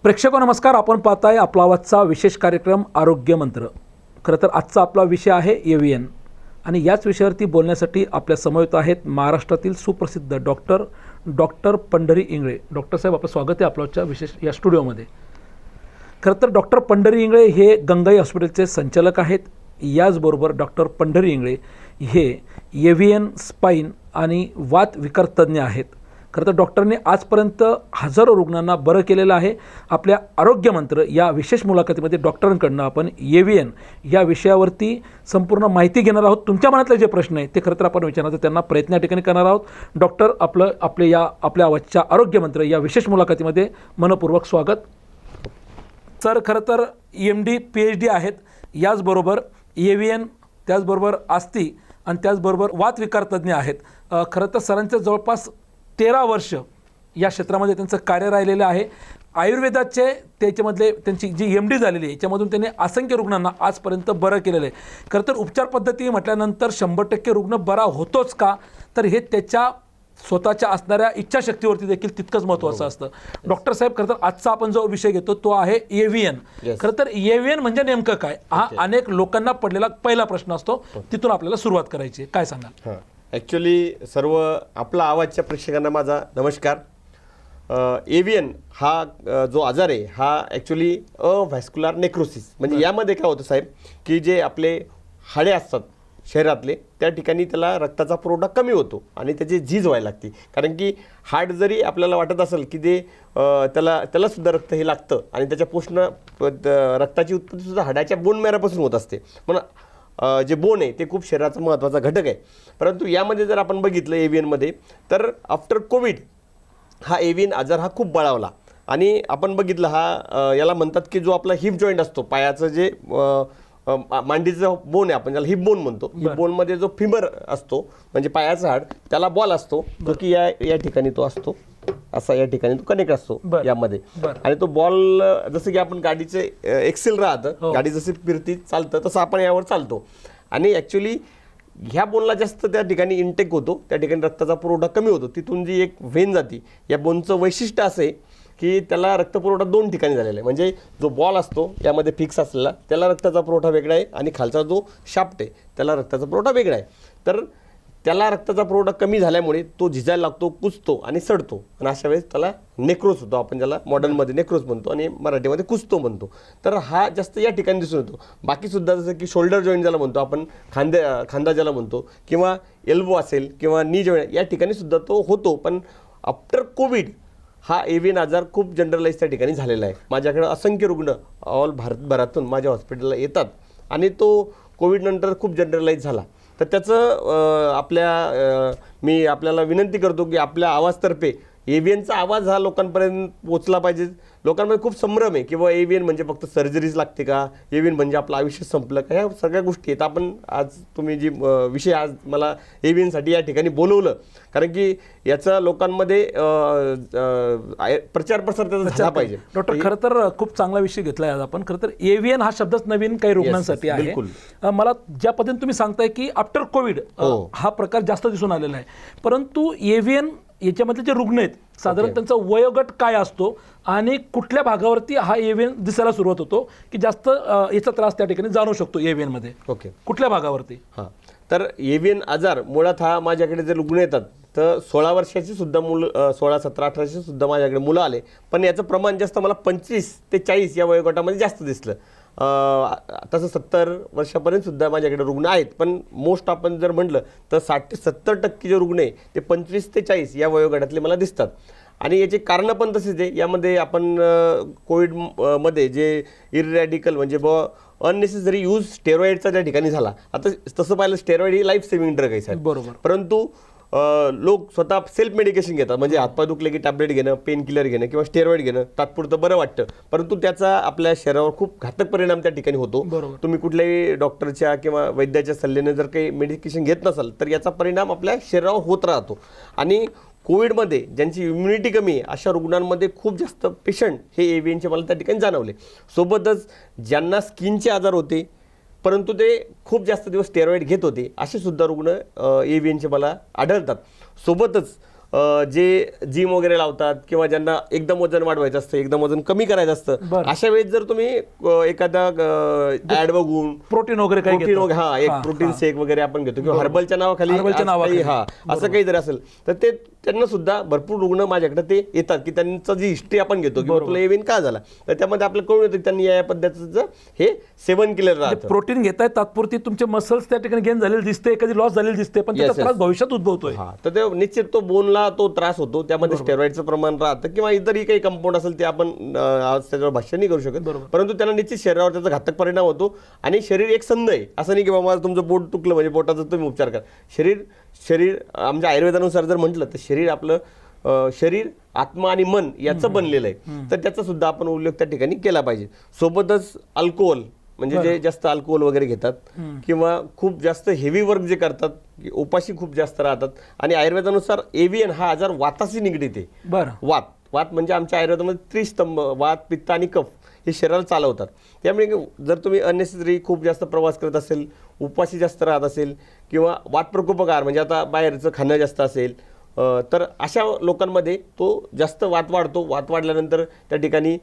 प्रेक्षको नमस्कार. आपण पाहताय आपला आजचा विशेष कार्यक्रम आरोग्य मंत्र. खरं तर आजचा आपला विषय आहे एव्हीएन आणि याच विषयावरती बोलण्यासाठी आपल्या समवेत आहेत महाराष्ट्रातील सुप्रसिद्ध डॉक्टर पंढरी इंगळे. डॉक्टर साहेब, आपलं स्वागत आहे आपल्या विशेष या स्टुडिओमध्ये. खरं तर डॉक्टर पंढरी इंगळे हे गंगाई हॉस्पिटलचे संचालक आहेत. याचबरोबर डॉक्टर पंढरी इंगळे हे एव्हीएन, स्पाईन आणि वात विकार तज्ज्ञ आहेत. खरं तर डॉक्टरने आजपर्यंत हजारो रुग्णांना बरं केलेलं आहे. आपल्या आरोग्य मंत्र या विशेष मुलाखतीमध्ये डॉक्टरांकडनं आपण एव्हीएन या विषयावरती संपूर्ण माहिती घेणार आहोत. तुमच्या मनातले जे प्रश्न आहेत ते खरं तर आपण विचारण्याचा त्यांना प्रयत्न या ठिकाणी करणार आहोत. डॉक्टर, आपल्या आजच्या आरोग्य मंत्र या विशेष मुलाखतीमध्ये मनपूर्वक स्वागत. सर, खरं तर MD PhD आहेत, याचबरोबर एव्हीएन, त्याचबरोबर आस्ती आणि त्याचबरोबर वात विकार तज्ज्ञ आहेत. खरं तर सरांचं जवळपास 13 वर्ष या क्षेत्रामध्ये त्यांचं कार्य राहिलेलं आहे. आयुर्वेदाचे त्याच्यामधले त्यांची जी MD झालेली आहे याच्यामधून त्यांनी असंख्य रुग्णांना आजपर्यंत बरं केलेलं आहे. खरं तर उपचार पद्धती म्हटल्यानंतर 100% रुग्ण बरा होतोच का, तर हे त्याच्या स्वतःच्या असणाऱ्या इच्छाशक्तीवरती देखील तितकंच महत्त्वाचं असतं. डॉक्टर साहेब, खरं तर आजचा आपण जो विषय घेतो तो आहे एव्हीएन. खरं तर एव्हीएन म्हणजे नेमकं काय, हा अनेक लोकांना पडलेला पहिला प्रश्न असतो. तिथून आपल्याला सुरुवात करायची, काय सांगाल? ॲक्च्युली सर्व आपला आवाजच्या प्रेक्षकांना माझा नमस्कार. एव्हीएन हा जो आजार आहे हा ॲक्च्युली अव्हॅस्क्युलर नेक्रोसिस, म्हणजे यामध्ये काय होतं साहेब, की जे आपले हाडे असतात शरीरातले त्या ठिकाणी त्याला रक्ताचा पुरवठा कमी होतो आणि त्याची झीज व्हायला लागते. कारण की हाड जरी आपल्याला वाटत असेल की ते त्याला सुद्धा रक्त हे लागतं आणि त्याच्या पोषण रक्ताची उत्पत्तीसुद्धा हाडाच्या बोन मॅरापासून होत असते. म्हणून जे बोन आहे ते खूप शरीराचा महत्त्वाचा घटक आहे. परंतु यामध्ये जर आपण बघितलं एव्हीएनमध्ये, तर आफ्टर कोविड हा एव्हीएन आजार हा खूप बळावला. आणि आपण बघितलं हा याला म्हणतात की जो आपला हिप जॉईंट असतो, पायाचं जे मांडीचं बोन आहे, आपण ज्याला हिप बोन म्हणतो, हिप बोनमध्ये जो फिमर असतो म्हणजे पायाचा हाड, त्याला बॉल असतो तो की या ठिकाणी तो असतो, असा या ठिकाणी तो कनेक्ट असतो यामध्ये. आणि तो बॉल जसं की आपण गाडीचे एक्सेल राहतं, गाडी जशी फिरती चालतं तसं आपण यावर चालतो. आणि ॲक्च्युली ह्या बोनला जास्त त्या ठिकाणी इंटेक होतो, त्या ठिकाणी रक्ताचा पुरवठा कमी होतो. तिथून जी एक व्हेन जाती, या बोनचं वैशिष्ट्य असं आहे की त्याला रक्तपुरवठा 2 ठिकाणी झालेला आहे. म्हणजे जो बॉल असतो यामध्ये फिक्स असलेला त्याला रक्ताचा पुरवठा वेगळा आहे आणि खालचा जो शाफ्ट आहे त्याला रक्ताचा पुरवठा वेगळा आहे. तर त्याला रक्ताचा पुरवठा कमी झाल्यामुळे तो झिजायला लागतो, कुजतो आणि सडतो आणि अशा वेळेस त्याला नेक्रोस होतो. आपण ज्याला मॉडर्नमध्ये नेक्रोस म्हणतो आणि मराठीमध्ये कुजतो म्हणतो. तर हा जास्त या ठिकाणी दिसून येतो. बाकीसुद्धा जसं की शोल्डर जॉईंट ज्याला म्हणतो आपण, खांदा ज्याला म्हणतो, किंवा एल्बो असेल किंवा नी जॉईंट, या ठिकाणी सुद्धा तो होतो. पण आफ्टर कोविड हा एव्हीएन आजार खूप जनरलाइज त्या ठिकाणी झालेला आहे. माझ्याकडे असंख्य रुग्ण ऑल भारतभरातून माझ्या हॉस्पिटलला येतात आणि तो कोविडनंतर खूप जनरलाइज झाला. तर त्याचं मी आपल्याला विनंती करतो की आपल्या आवाजतर्फे एव्हीएनचा आवाज हा लोकांपर्यंत पोचला पाहिजे. लोकांमध्ये खूप संभ्रम आहे की बाबा एव्हीएन म्हणजे फक्त सर्जरीज लागते का, एव्हीएन म्हणजे आपलं आयुष्य संपलं का, ह्या सगळ्या गोष्टी आहेत. आपण आज तुम्ही जी विषय आज मला एव्हीएनसाठी या ठिकाणी बोलवलं, कारण की याचा लोकांमध्ये प्रचार प्रसार त्याचा झाला पाहिजे. डॉक्टर, खरं तर खूप चांगला विषय घेतला आज आपण. खरं तर एव्हीएन हा शब्दच नवीन काही रुग्णांसाठी आहे. मला ज्या पद्धतीने तुम्ही सांगताय की आफ्टर कोविड हा प्रकार जास्त दिसून आलेला आहे, परंतु एव्हीएन याच्यामधले जे रुग्ण आहेत साधारण त्यांचा वयोगट काय असतो आणि कुठल्या भागावरती हा एव्हीएन दिसायला सुरुवात होतो की जास्त याचा त्रास त्या ठिकाणी जाणवू शकतो एव्हीएन मध्ये? कुठल्या भागावरती? तर एव्हीएन आजार मुळात हा माझ्याकडे जे रुग्ण येतात तर 16 वर्षाची सुद्धा मुलं, 16, 17, 18ची सुद्धा माझ्याकडे मुलं आले. पण याचं प्रमाण जास्त मला 25 ते 40 या वयोगटामध्ये जास्त दिसलं. तसं 70 वर्षापर्यंत सुद्धा माझ्याकडे रुग्ण आहेत. पण मोस्ट आपण जर म्हटलं तर 60 ते 70% जे रुग्ण आहे ते 25 ते 40 या वयोगटातले मला दिसतात. आणि याचे कारणं पण तसेच आहे. यामध्ये आपण कोविडमध्ये जे इरॅडिकल म्हणजे अननेसेसरी यूज स्टेरॉइडचा त्या ठिकाणी झाला. आता तसं पाहिलं स्टेरॉइड ही लाईफ सेव्हिंग ड्रग आहे साहेब, बरोबर. परंतु लोक स्वतः सेल्फ मेडिकेशन घेतात, म्हणजे हातपाय दुखले की टॅबलेट घेणं, पेन किलर घेणं किंवा स्टेरॉइड घेणं, तात्पुरतं बरं वाटतं, परंतु त्याचा आपल्या शरीरावर खूप घातक परिणाम त्या ठिकाणी होतो. तुम्ही कुठल्याही डॉक्टरच्या किंवा वैद्याच्या सल्ल्याने जर काही मेडिकेशन घेत नसाल तर याचा परिणाम आपल्या शरीरावर होत राहतो. आणि कोविडमध्ये ज्यांची इम्युनिटी कमी आहे अशा रुग्णांमध्ये खूप जास्त पेशंट हे एव्हीएनचे मला त्या ठिकाणी जाणवले. सोबतच ज्यांना स्किनचे आजार होते परंतु ते खूप जास्त दिवस स्टेरॉइड घेत होते असे सुद्धा रुग्ण एव्हीएनचे मला आढळतात. सोबतच जे जिम वगैरे लावतात किंवा ज्यांना एकदम वजन वाढवायचं असतं, एकदम वजन कमी करायचं असतं, बरं. अशा वेळेस जर तुम्ही एखादा ऍड बघून प्रोटीन वगैरे काही प्रोटीन घेतो. वगैरे हा एक प्रोटीन शेक वगैरे आपण घेतो किंवा हर्बलच्या नावाखाली हर्बलच्या नावाखाली. हा असं काही जर असेल तर ते त्यांना सुद्धा भरपूर रुग्ण माझ्याकडे ते येतात की त्यांचा जी हिस्ट्री आपण घेतो की तुला एव्हीएन का झाला, तर त्यामध्ये आपल्याला कळून येतं की त्यांनी या पद्धतीचं हे सेवन केलेलं राहतं. प्रोटीन घेताय तात्पुरती तुमचे मसल्स त्या ठिकाणी गेन झालेले दिसते, कधी लॉस झालेले दिसते, पण त्याचा Yes, yes. त्रास भविष्यात उद्भवतोय. हा तर ते निश्चित तो बोनला तो त्रास होतो, त्यामध्ये स्टेरॉइडचं प्रमाण राहतं किंवा इतरही काही कंपाऊंड असेल ते आपण आज त्याच्यावर भाष्य नाही करू शकत, परंतु त्यांना निश्चित शरीरावर त्याचा घातक परिणाम होतो. आणि शरीर एक संध आहे, असं नाही की बाबा तुमचं बोट तुटलं म्हणजे बोटाचा तुम्ही उपचार करा. शरीर आमच्या आयुर्वेदानुसार जर म्हटलं तर शरीर आपलं शरीर आत्मा आणि मन याचं बनलेलं आहे, तर त्याचा सुद्धा आपण उल्लेख त्या ठिकाणी केला पाहिजे. सोबतच अल्कोहोल म्हणजे जे जास्त अल्कोहोल वगैरे घेतात किंवा खूप जास्त हेवी वर्क जे करतात, उपाशी खूप जास्त राहतात, आणि आयुर्वेदानुसार एव्हीएन हा आजार वाताशी निगडीत आहे. बरं. वात म्हणजे आमच्या आयुर्वेदामध्ये त्रिस्तंभ, वात, पित्त आणि कफ हे शरीराला चालवतात. त्यामुळे जर तुम्ही अननेसेसरी खूप जास्त प्रवास करत असेल, उपाशी जास्त राहत असेल किंवा वात प्रकोपकार म्हणजे आता बाहेरचं खाणं जास्त असेल, तर अशा लोकांमध्ये तो जास्त वात वाढतो. वात वाढल्यानंतर त्या ठिकाणी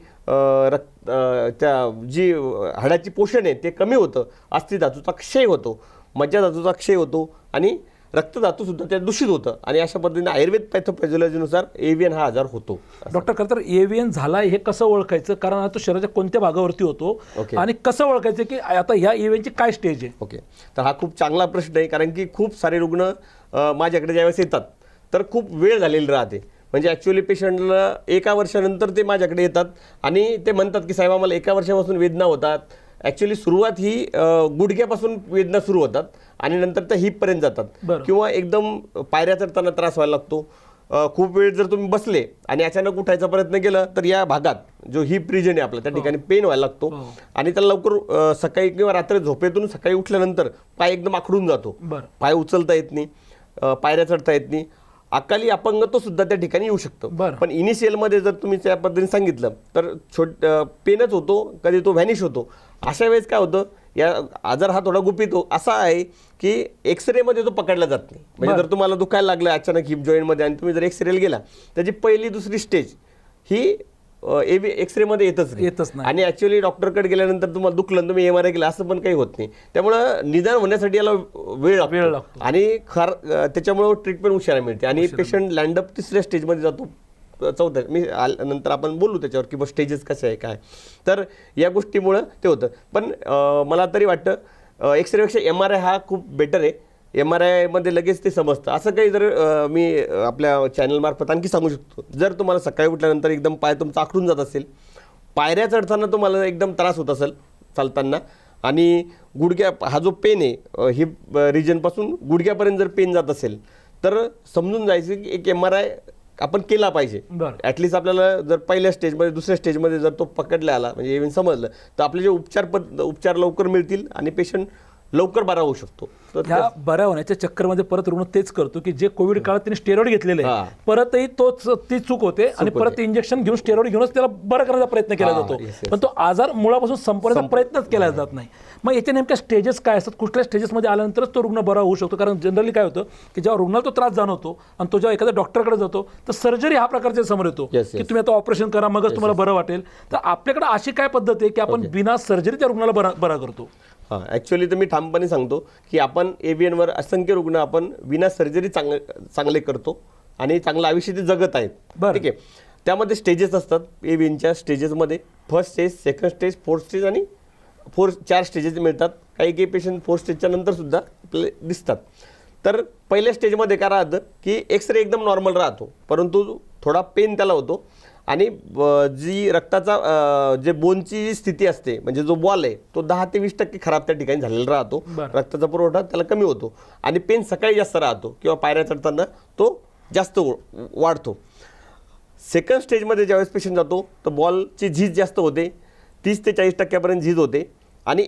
त्या जी हाडाची पोषण आहे ते कमी होतं, अस्थिधातूचा क्षय होतो, मज्जाधातूचा क्षय होतो आणि रक्तधातू सुद्धा त्या दूषित होतं, आणि अशा पद्धतीने आयुर्वेद पॅथोफिजिओलॉजीनुसार एव्हीएन हा आजार होतो. डॉक्टर खरं तर एव्हीएन झाला हे कसं ओळखायचं, कारण तो शरीराच्या कोणत्या भागावरती होतो आणि कसं ओळखायचं की आता ह्या एव्हीएनची काय स्टेज आहे? ओके, तर हा खूप चांगला प्रश्न आहे, कारण की खूप सारे रुग्ण माझ्याकडे ज्यावेळेस येतात तर खूप वेळ झालेली राहते. म्हणजे ॲक्च्युअली पेशंटला 1 वर्षानंतर ते माझ्याकडे येतात आणि ते म्हणतात की साहेब आम्हाला 1 वर्षापासून वेदना होतात. ॲक्च्युली सुरुवात ही गुडघ्यापासून वेदना सुरू होतात आणि नंतर त्या हिपपर्यंत जातात, किंवा एकदम पायऱ्या चढताना त्रास व्हायला लागतो. खूप वेळ जर तुम्ही बसले आणि अचानक उठायचा प्रयत्न केला तर या भागात जो हिप रिजन आहे आपला त्या ठिकाणी पेन व्हायला लागतो, आणि त्याला लवकर सकाळी किंवा रात्री झोपेतून सकाळी उठल्यानंतर पाय एकदम आखडून जातो, पाय उचलता येत नाही, पायऱ्या चढता येत नाही, अकाली अपंगत्व सुद्धा त्या ठिकाणी येऊ शकतं. पण इनिशियलमध्ये जर तुम्ही त्या पद्धतीने सांगितलं तर पेनच होतो, कधी तो व्हॅनिश होतो. अशा वेळेस काय होतं, या आजार हा थोडा गुपित असं आहे की एक्सरेमध्ये तो पकडला जात नाही. म्हणजे जर तुम्हाला दुखायला लागलं अचानक हिप जॉईंटमध्ये आणि तुम्ही जर एक्सरेला गेला, त्याची पहिली दुसरी स्टेज ही एक्सरेमध्ये येतच नाही, आणि ऍक्च्युअली डॉक्टरकडे गेल्यानंतर तुम्हाला दुखलं तुम्ही MRI केला असं पण काही होत नाही. त्यामुळं निदान होण्यासाठी याला वेळ लागतो आणि त्याच्यामुळे ट्रीटमेंट उशिरा मिळते आणि पेशंट लँडअप 3ऱ्या स्टेजमध्ये जातो, 4थ्या मी नंतर आपण बोलू त्याच्यावर की स्टेजेस कसे आहे काय. तर या गोष्टीमुळं ते होतं. पण मला तरी वाटतं एक्सरेपेक्षा MRI हा खूप बेटर आहे. MRI मध्ये लगेच ते समजतं. असं काही जर मी आपल्या चॅनलमार्फत आणखी सांगू शकतो, जर तुम्हाला सकाळी उठल्यानंतर एकदम पाय तुमचा आखडून जात असेल, पायऱ्या चढताना तुम्हाला एकदम त्रास होत असेल चालताना, आणि गुडघ्या हा जो पेन आहे हिप रिजनपासून गुडघ्यापर्यंत जर पेन जात असेल, तर समजून जायचं की एक MRI आपण केला पाहिजे. ॲटलिस्ट आपल्याला जर पहिल्या स्टेजमध्ये 2ऱ्या स्टेजमध्ये जर तो पकडला आला म्हणजे इव्हन समजलं, तर आपले जे उपचार लवकर मिळतील आणि पेशंट लवकर बरा होऊ शकतो. ह्या बऱ्या होण्याच्या चक्करमध्ये परत रुग्ण तेच करतो की जे कोविड काळात त्यांनी स्टेरॉइड घेतलेले आहे, परतही ती चूक होते आणि परत इंजेक्शन घेऊन स्टेरॉइड घेऊनच त्याला बरं करण्याचा प्रयत्न केला जातो, पण तो आजार मुळापासून संपवण्याचा प्रयत्नच केला जात नाही. मग याच्या नेमक्या स्टेजेस काय असतात, कुठल्या स्टेजेसमध्ये आल्यानंतरच तो रुग्ण बरा होऊ शकतो? कारण जनरली काय होतं की जेव्हा रुग्णाला तो त्रास जाणवतो आणि तो जेव्हा एखाद्या डॉक्टरकडे जातो तर सर्जरी हा प्रकारचा समोर येतो की तुम्ही आता ऑपरेशन करा मगच तुम्हाला बरं वाटेल. तर आपल्याकडे अशी काय पद्धत आहे की आपण बिना सर्जरी त्या रुग्णाला बरा करतो? हां, ॲक्च्युली तर मी ठामपणे सांगतो की आपण एव्हीएनवर असंख्य रुग्ण आपण विना सर्जरी चांगले करतो आणि चांगलं आयुष्य ते जगत आहेत. ठीक आहे, त्यामध्ये स्टेजेस असतात. एव्हीएनच्या स्टेजेसमध्ये first stage, second stage, 4th stage आणि 4 स्टेजेस मिळतात. काही पेशंट 4th स्टेजच्या नंतर सुद्धा आपल्याला दिसतात. तर पहिल्या स्टेजमध्ये काय राहतं की एक्सरे एकदम नॉर्मल राहतो, परंतु थोडा पेन त्याला होतो, आणि जी रक्ताचा जे बोनची स्थिती असते म्हणजे जो बॉल आहे तो 10 ते 20% खराब त्या ठिकाणी झालेला राहतो. रक्ताचा पुरवठा त्याला कमी होतो आणि पेन सकाळी जास्त राहतो किंवा पायऱ्या चढताना तो जास्त वाढतो. सेकंड स्टेजमध्ये ज्यावेळेस पेशंट जातो तर बॉलची झीज जास्त होते, 30 ते 40% झीज होते, आणि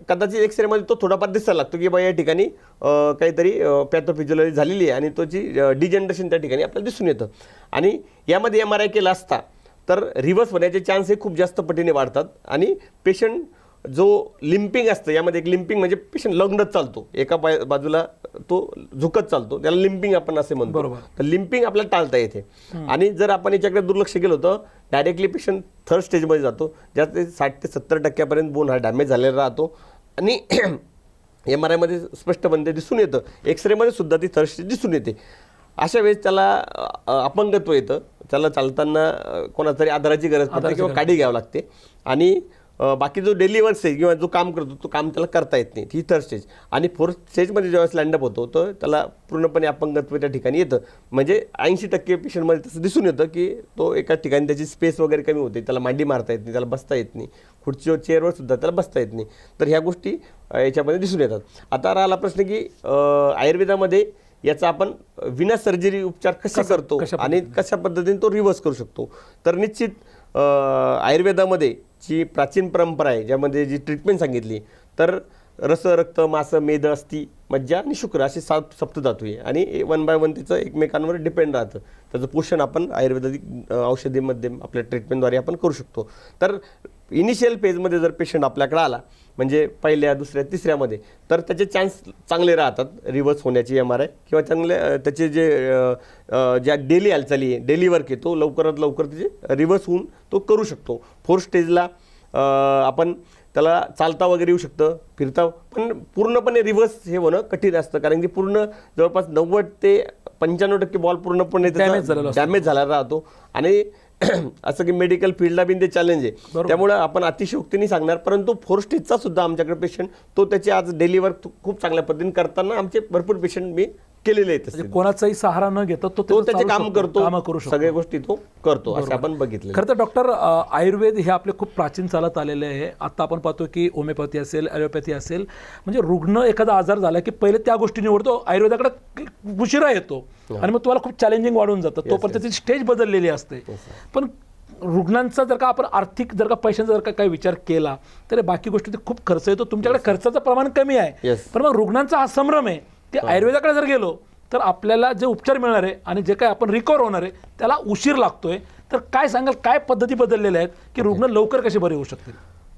कदाचित एक्सरेमध्ये तो थोडाफार दिसायला लागतो की बा या ठिकाणी काहीतरी पॅथोफिजिओलॉजी झालेली आहे आणि त्याची डिजनरेशन त्या ठिकाणी आपल्याला दिसून येतं. आणि यामध्ये MRI केला असता तर रिव्हर्स होण्याचे चान्स हे खूप जास्त पटीने वाढतात आणि पेशंट जो लिम्पिंग असतं, यामध्ये एक लिम्पिंग म्हणजे पेशंट लग्नच चालतो, एका बाजूला तो झुकत चालतो, त्याला लिम्पिंग आपण असे म्हणतो. बरोबर. तर लिम्पिंग आपल्याला टाळता येते. आणि जर आपण याच्याकडे दुर्लक्ष केलं तर डायरेक्टली पेशंट थर्ड स्टेजमध्ये जातो, ज्यात 60 ते 70% बोन हा डॅमेज झालेला राहतो. आणि MRI मध्ये स्पष्टपणे ते दिसून येतं, एक्सरेमध्ये सुद्धा ती थर्ड स्टेज दिसून येते. अशा वेळेस त्याला अपंगत्व येतं, त्याला चालताना कोणाचा तरी आधाराची गरज पडते किंवा काडी घ्यावी लागते. आणि बाकी जो डेली वर्क स्टेज किंवा जो काम करतो तो काम त्याला करता येत नाही, ही थर्ड स्टेज. आणि फोर्थ स्टेजमध्ये ज्यावेळेस लँडअप होतो तर त्याला पूर्णपणे अपंगत्व त्या ठिकाणी येतं. म्हणजे 80% पेशंटमध्ये तसं दिसून येतं की तो एका ठिकाणी त्याची स्पेस वगैरे कमी होते, त्याला मांडी मारता येत नाही, त्याला बसता येत नाही, खुर्चीवर चेअरवर सुद्धा त्याला बसता येत नाही. तर ह्या गोष्टी याच्यामध्ये दिसून येतात. आता राहिला प्रश्न की आयुर्वेदामध्ये याचा आपण विना सर्जरी उपचार कसे करतो आणि कशा पद्धतीने तो रिव्हर्स करू शकतो. तर निश्चित आयुर्वेदामध्ये जी प्राचीन परंपरा आहे, ज्यामध्ये जी ट्रीटमेंट सांगितली, तर रस, रक्त, मांस, मेद, अस्थि, मज्जा आणि शुक्र असे 7 सप्तधातू आहे. आणि 1 बाय 1 त्याचं एकमेकांवर डिपेंड राहतं. त्याचं पोषण आपण आयुर्वेदिक औषधीमध्ये आपल्या ट्रीटमेंटद्वारे आपण करू शकतो. तर इनिशियल फेजमध्ये जर पेशंट आपल्याकडे आला, म्हणजे पहिल्या, दुसऱ्या, तिसऱ्यामध्ये, तर त्याचे चान्स चांगले राहतात रिव्हर्स होण्याची MRI किंवा चांगले त्याचे जे ज्या डेली हालचाली आहे, डेली वर्क आहे, तो लवकरात लवकर त्याचे रिव्हर्स होऊन तो करू शकतो. फोर्थ स्टेजला आपण त्याला चालता वगैरे येऊ शकतं, फिरता, पण पूर्णपणे रिव्हर्स हे होणं कठीण असतं. कारण की पूर्ण जवळपास 90 ते 95% बॉल पूर्णपणे डॅमेज झाला राहतो. आणि असं की मेडिकल फील्डला बिन ते चॅलेंज आहे. त्यामुळे आपण अतिशयोक्तीने सांगणार, परंतु फोर्थ स्टेजचा सुद्धा आमच्याकडे पेशंट तो त्याचे आज डेली वर्क खूप चांगल्या पद्धतीने करताना आमचे भरपूर पेशंट मी केलेले आहेत. कोणाचाही सहारा न घेता तो त्याचे काम करतो, करू शकतो, सगळ्या गोष्टी तो करतो, असं आपण बघितलं. खरं तर डॉक्टर, आयुर्वेद हे आपले खूप प्राचीन चालत आलेले आहे. आता आपण पाहतो की होमिओपॅथी असेल, ॲलोपॅथी असेल, म्हणजे रुग्ण एखादा आजार झाला की पहिले त्या गोष्टी निवडतो, आयुर्वेदाकडे उशिरा येतो आणि मग तुम्हाला खूप चॅलेंजिंग वाढून जातं. तोपर्यंत त्याची स्टेज बदललेली असते. पण रुग्णांचा जर का आपण आर्थिक जर का पैशांचा जर का काही विचार केला तर बाकी गोष्टी खूप खर्च येतो. तुमच्याकडे खर्चाचं प्रमाण कमी आहे, पण मग रुग्णांचा हा संभ्रम आहे की आयुर्वेदाकडे जर गेलो तर आपल्याला जे उपचार मिळणार आहे आणि जे काही आपण रिकवर होणार आहे त्याला उशीर लागतोय. तर काय सांगाल, काय पद्धती बदललेल्या आहेत की रुग्ण लवकर कसे बरे होऊ शकतील?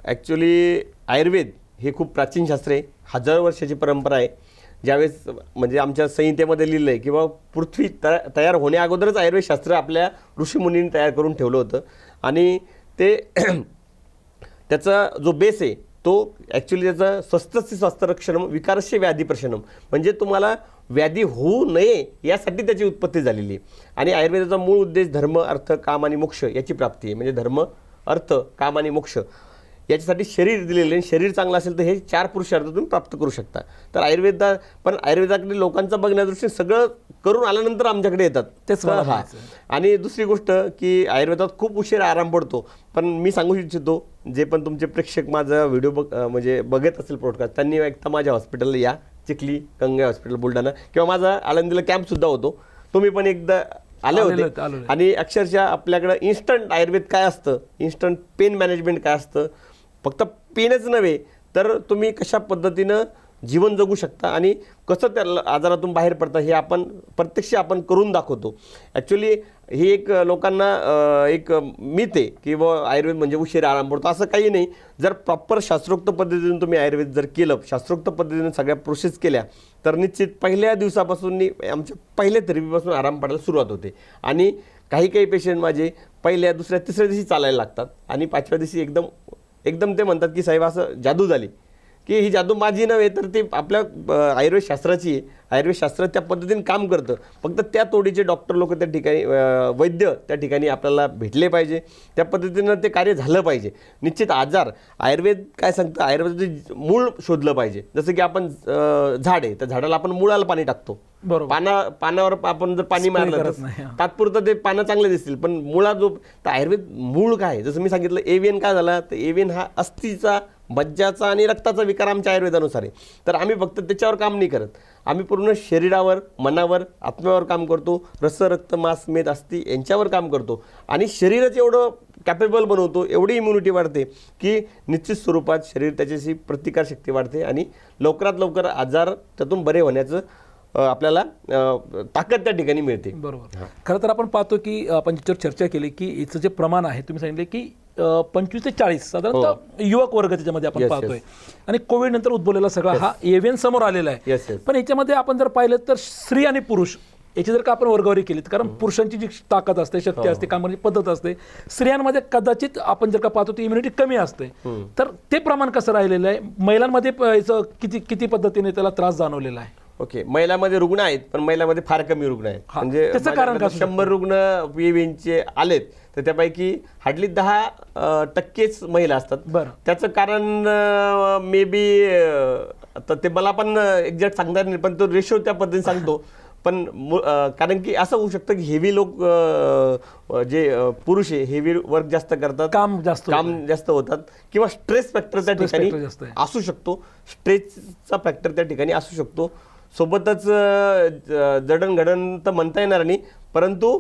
ॲक्च्युली आयुर्वेद हे खूप प्राचीन शास्त्र आहे, हजारो वर्षाची परंपरा आहे. ज्यावेळेस म्हणजे आमच्या संहितेमध्ये लिहिलं आहे किंवा पृथ्वी तयार होण्या अगोदरच आयुर्वेदशास्त्र आपल्या ऋषीमुनींनी तयार करून ठेवलं होतं. आणि ते त्याचा जो बेस आहे तो ॲक्च्युली त्याचा स्वस्तस्य स्वास्थ्यरक्षणम विकारस्य व्याधिप्रशमनम, म्हणजे तुम्हाला व्याधी होऊ नये यासाठी त्याची उत्पत्ती झालेली आहे. आणि आयुर्वेदाचा मूळ उद्देश धर्म, अर्थ, काम आणि मोक्ष याची प्राप्ती आहे. म्हणजे धर्म, अर्थ, काम आणि मोक्ष याच्यासाठी शरीर दिलेले आहे. शरीर चांगलं असेल तर हे 4 पुरुषार्थ तुम्ही प्राप्त करू शकता. तर आयुर्वेदाकडे लोकांचा बघण्यादृष्टीने सगळं करून आल्यानंतर आमच्याकडे येतात. तेच हा. आणि दुसरी गोष्ट की आयुर्वेदात खूप उशीर आराम पडतो. पण मी सांगू इच्छितो, जे पण तुमचे प्रेक्षक माझा व्हिडिओ म्हणजे बघत असेल पॉडकास्ट, त्यांनी एकदा माझ्या हॉस्पिटलला या, चिखली गंगा हॉस्पिटल बुलढाणा, किंवा माझा आळंदीला कॅम्पसुद्धा होतो, तुम्ही पण एकदा आले होते. आणि अक्षरशः आपल्याकडं इन्स्टंट आयुर्वेद काय असतं, इन्स्टंट पेन मॅनेजमेंट काय असतं, फक्त पेनच नव्हे तर तुम्ही कशा पद्धतीनं जीवन जगू शकता आणि कसं त्या आजारातून बाहेर पडता हे आपण प्रत्यक्ष करून दाखवतो. ॲक्च्युली ही एक लोकांना एक मिथ आहे की आयुर्वेद म्हणजे उशीर आराम पडतो, असं काही नाही. जर प्रॉपर शास्त्रोक्त पद्धतीने तुम्ही आयुर्वेद जर केलं, शास्त्रोक्त पद्धतीने सगळ्या प्रोसेस केल्या, तर निश्चित पहिल्या दिवसापासून आमच्या पहिल्या थेरपीपासून आराम पडायला सुरुवात होते. आणि काही पेशंट माझे पहिल्या, दुसऱ्या, तिसऱ्या दिवशी चालायला लागतात आणि 5व्या दिवशी एकदम ते म्हणतात की साहेब असं जादू झाली, की ही जादू माझी नव्हे तर ती आपल्या आयुर्वेदशास्त्राची आहे. आयुर्वेदशास्त्र त्या पद्धतीने काम करतं. फक्त त्या तोडीचे डॉक्टर लोक त्या ठिकाणी, वैद्य त्या ठिकाणी आपल्याला भेटले पाहिजे, त्या पद्धतीनं ते कार्य झालं पाहिजे. निश्चित आजार आयुर्वेद काय सांगतं, आयुर्वेदाचं मूळ शोधलं पाहिजे. जसं की आपण झाड आहे, त्या झाडाला आपण मुळाला पाणी टाकतो, पानावर आपण जर पाणी मारलं तर तात्पुरतं ते पानं चांगले दिसतील, पण मुळा जो तर आयुर्वेद मूळ काय, जसं मी सांगितलं एव्हियन काय झाला, तर एव्हियन हा अस्थिचा, मज्जाचा आणि रक्ताचा विकार आमच्या आयुर्वेदानुसार आहे. तर आम्ही फक्त त्याच्यावर काम नाही करत, आम्ही पूर्ण शरीरावर, मनावर, आत्म्यावर काम करतो. रस, रक्त, मांस, मेद, अस्थि यांच्यावर काम करतो आणि शरीरच एवढं कॅपेबल बनवतो, एवढी इम्युनिटी वाढते की निश्चित स्वरूपात शरीर त्याच्याशी प्रतिकारशक्ती वाढते आणि लवकरात लवकर आजार त्यातून बरे होण्याचं आपल्याला ताकद त्या ठिकाणी मिळते. बरोबर. खरं तर आपण पाहतो की आपण ज्याच्यावर चर्चा केली की याचं जे प्रमाण आहे, तुम्ही सांगितले की 25 ते 40 साधारणतः युवक वर्ग त्याच्यामध्ये आपण Yes, पाहतोय आणि कोविड नंतर उद्भवलेला सगळा हा एव्हीएन समोर आलेला आहे. Yes, yes. पण याच्यामध्ये आपण जर पाहिलं तर स्त्री आणि पुरुष याची जर का आपण वर्गवारी केली कारण पुरुषांची जी ताकद असते, शक्ती असते, काम करण्याची पद्धत असते, स्त्रियांमध्ये कदाचित आपण जर का पाहतो ती इम्युनिटी कमी असते. तर ते प्रमाण कसं राहिलेलं आहे, महिलांमध्ये याचं किती पद्धतीने त्याला त्रास जाणवलेला आहे? ओके, महिलांमध्ये रुग्ण आहेत पण महिलांमध्ये फार कमी रुग्ण आहेत. हा, म्हणजे त्याचं कारण काय 100 रुग्ण एव्हीएनचे आलेत तर त्यापैकी हार्डली 10% महिला असतात. बरं. त्याचं कारण मे बी आता ते मला पण एक्झॅक्ट सांगता नाही पण तो रेशो त्या पद्धतीने सांगतो. पण कारण की असं होऊ शकतं की हेवी लोक जे पुरुष आहे हेवी वर्क जास्त करतात, काम जास्त होतात किंवा स्ट्रेस फॅक्टर त्या Stress ठिकाणी factor जास्त आहे. असू शकतो. स्ट्रेसचा फॅक्टर त्या ठिकाणी असू शकतो. सोबतच जडणघडण तर म्हणता येणार नाही परंतु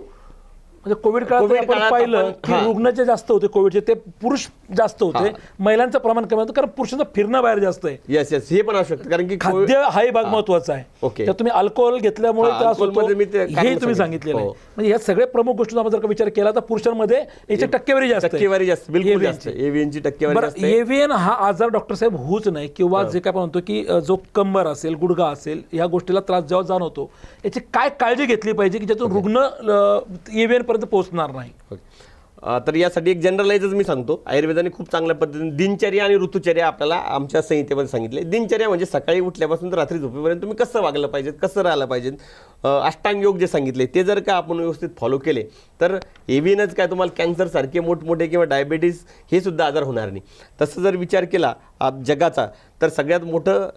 म्हणजे कोविड काळात कोविड आपण काळात पाहिलं आपण- की हां. रुग्ण जे जास्त होते कोविडचे ते पुरुष जास्त होते, महिलांचं प्रमाण कमी होतं कारण पुरुषांचं फिरणं बाहेर जास्त आहे. येस हे पण असू शकतं कारण की खाद्य हाही भाग महत्वाचा आहे. ओके. तर तुम्ही अल्कोहोल घेतल्यामुळे हां, त्रास अल्कोहोलमध्ये मी ते होतो कारण हे तुम्ही सांगितलेलं आहे. हो. म्हणजे ह्या सगळ्या प्रमुख गोष्टींचा आपण जर का विचार केला तर पुरुषांमध्ये याची टक्केवारी जास्त आहे. टक्केवारी जास्त, बिलकुल AVN जास्त. एव्हीएनची टक्केवारी बरं, जास्त आहे. एव्हीएन हा आजार डॉक्टर साहेब होऊच नाही किंवा जे काय आपण म्हणतो की जो कंबर असेल, गुडघा असेल, या गोष्टीला त्रास जेव्हा जाणवतो याची काय काळजी घेतली पाहिजे की ज्यातून रुग्ण एव्हीएन पर्यंत पोहोचणार नाही? ओके. तर यासाठी एक जनरलाइजच मी सांगतो. आयुर्वेदाने खूप चांगल्या पद्धतीने दिनचर्या आणि ऋतुचर्या आपल्याला आमच्या संहितेमध्ये सांगितले. दिनचर्या म्हणजे सकाळी उठल्यापासून तर रात्री झोपेपर्यंत तुम्ही कसं वागलं पाहिजे, कसं राहिलं पाहिजे. अष्टांग योग जे सांगितले ते जर का आपण व्यवस्थित फॉलो केले तर एव्हीएनच काय तुम्हाला कॅन्सरसारखे मोठमोठे किंवा डायबिटीज हे सुद्धा आजार होणार नाही. तसं जर विचार केला जगाचा तर सगळ्यात मोठं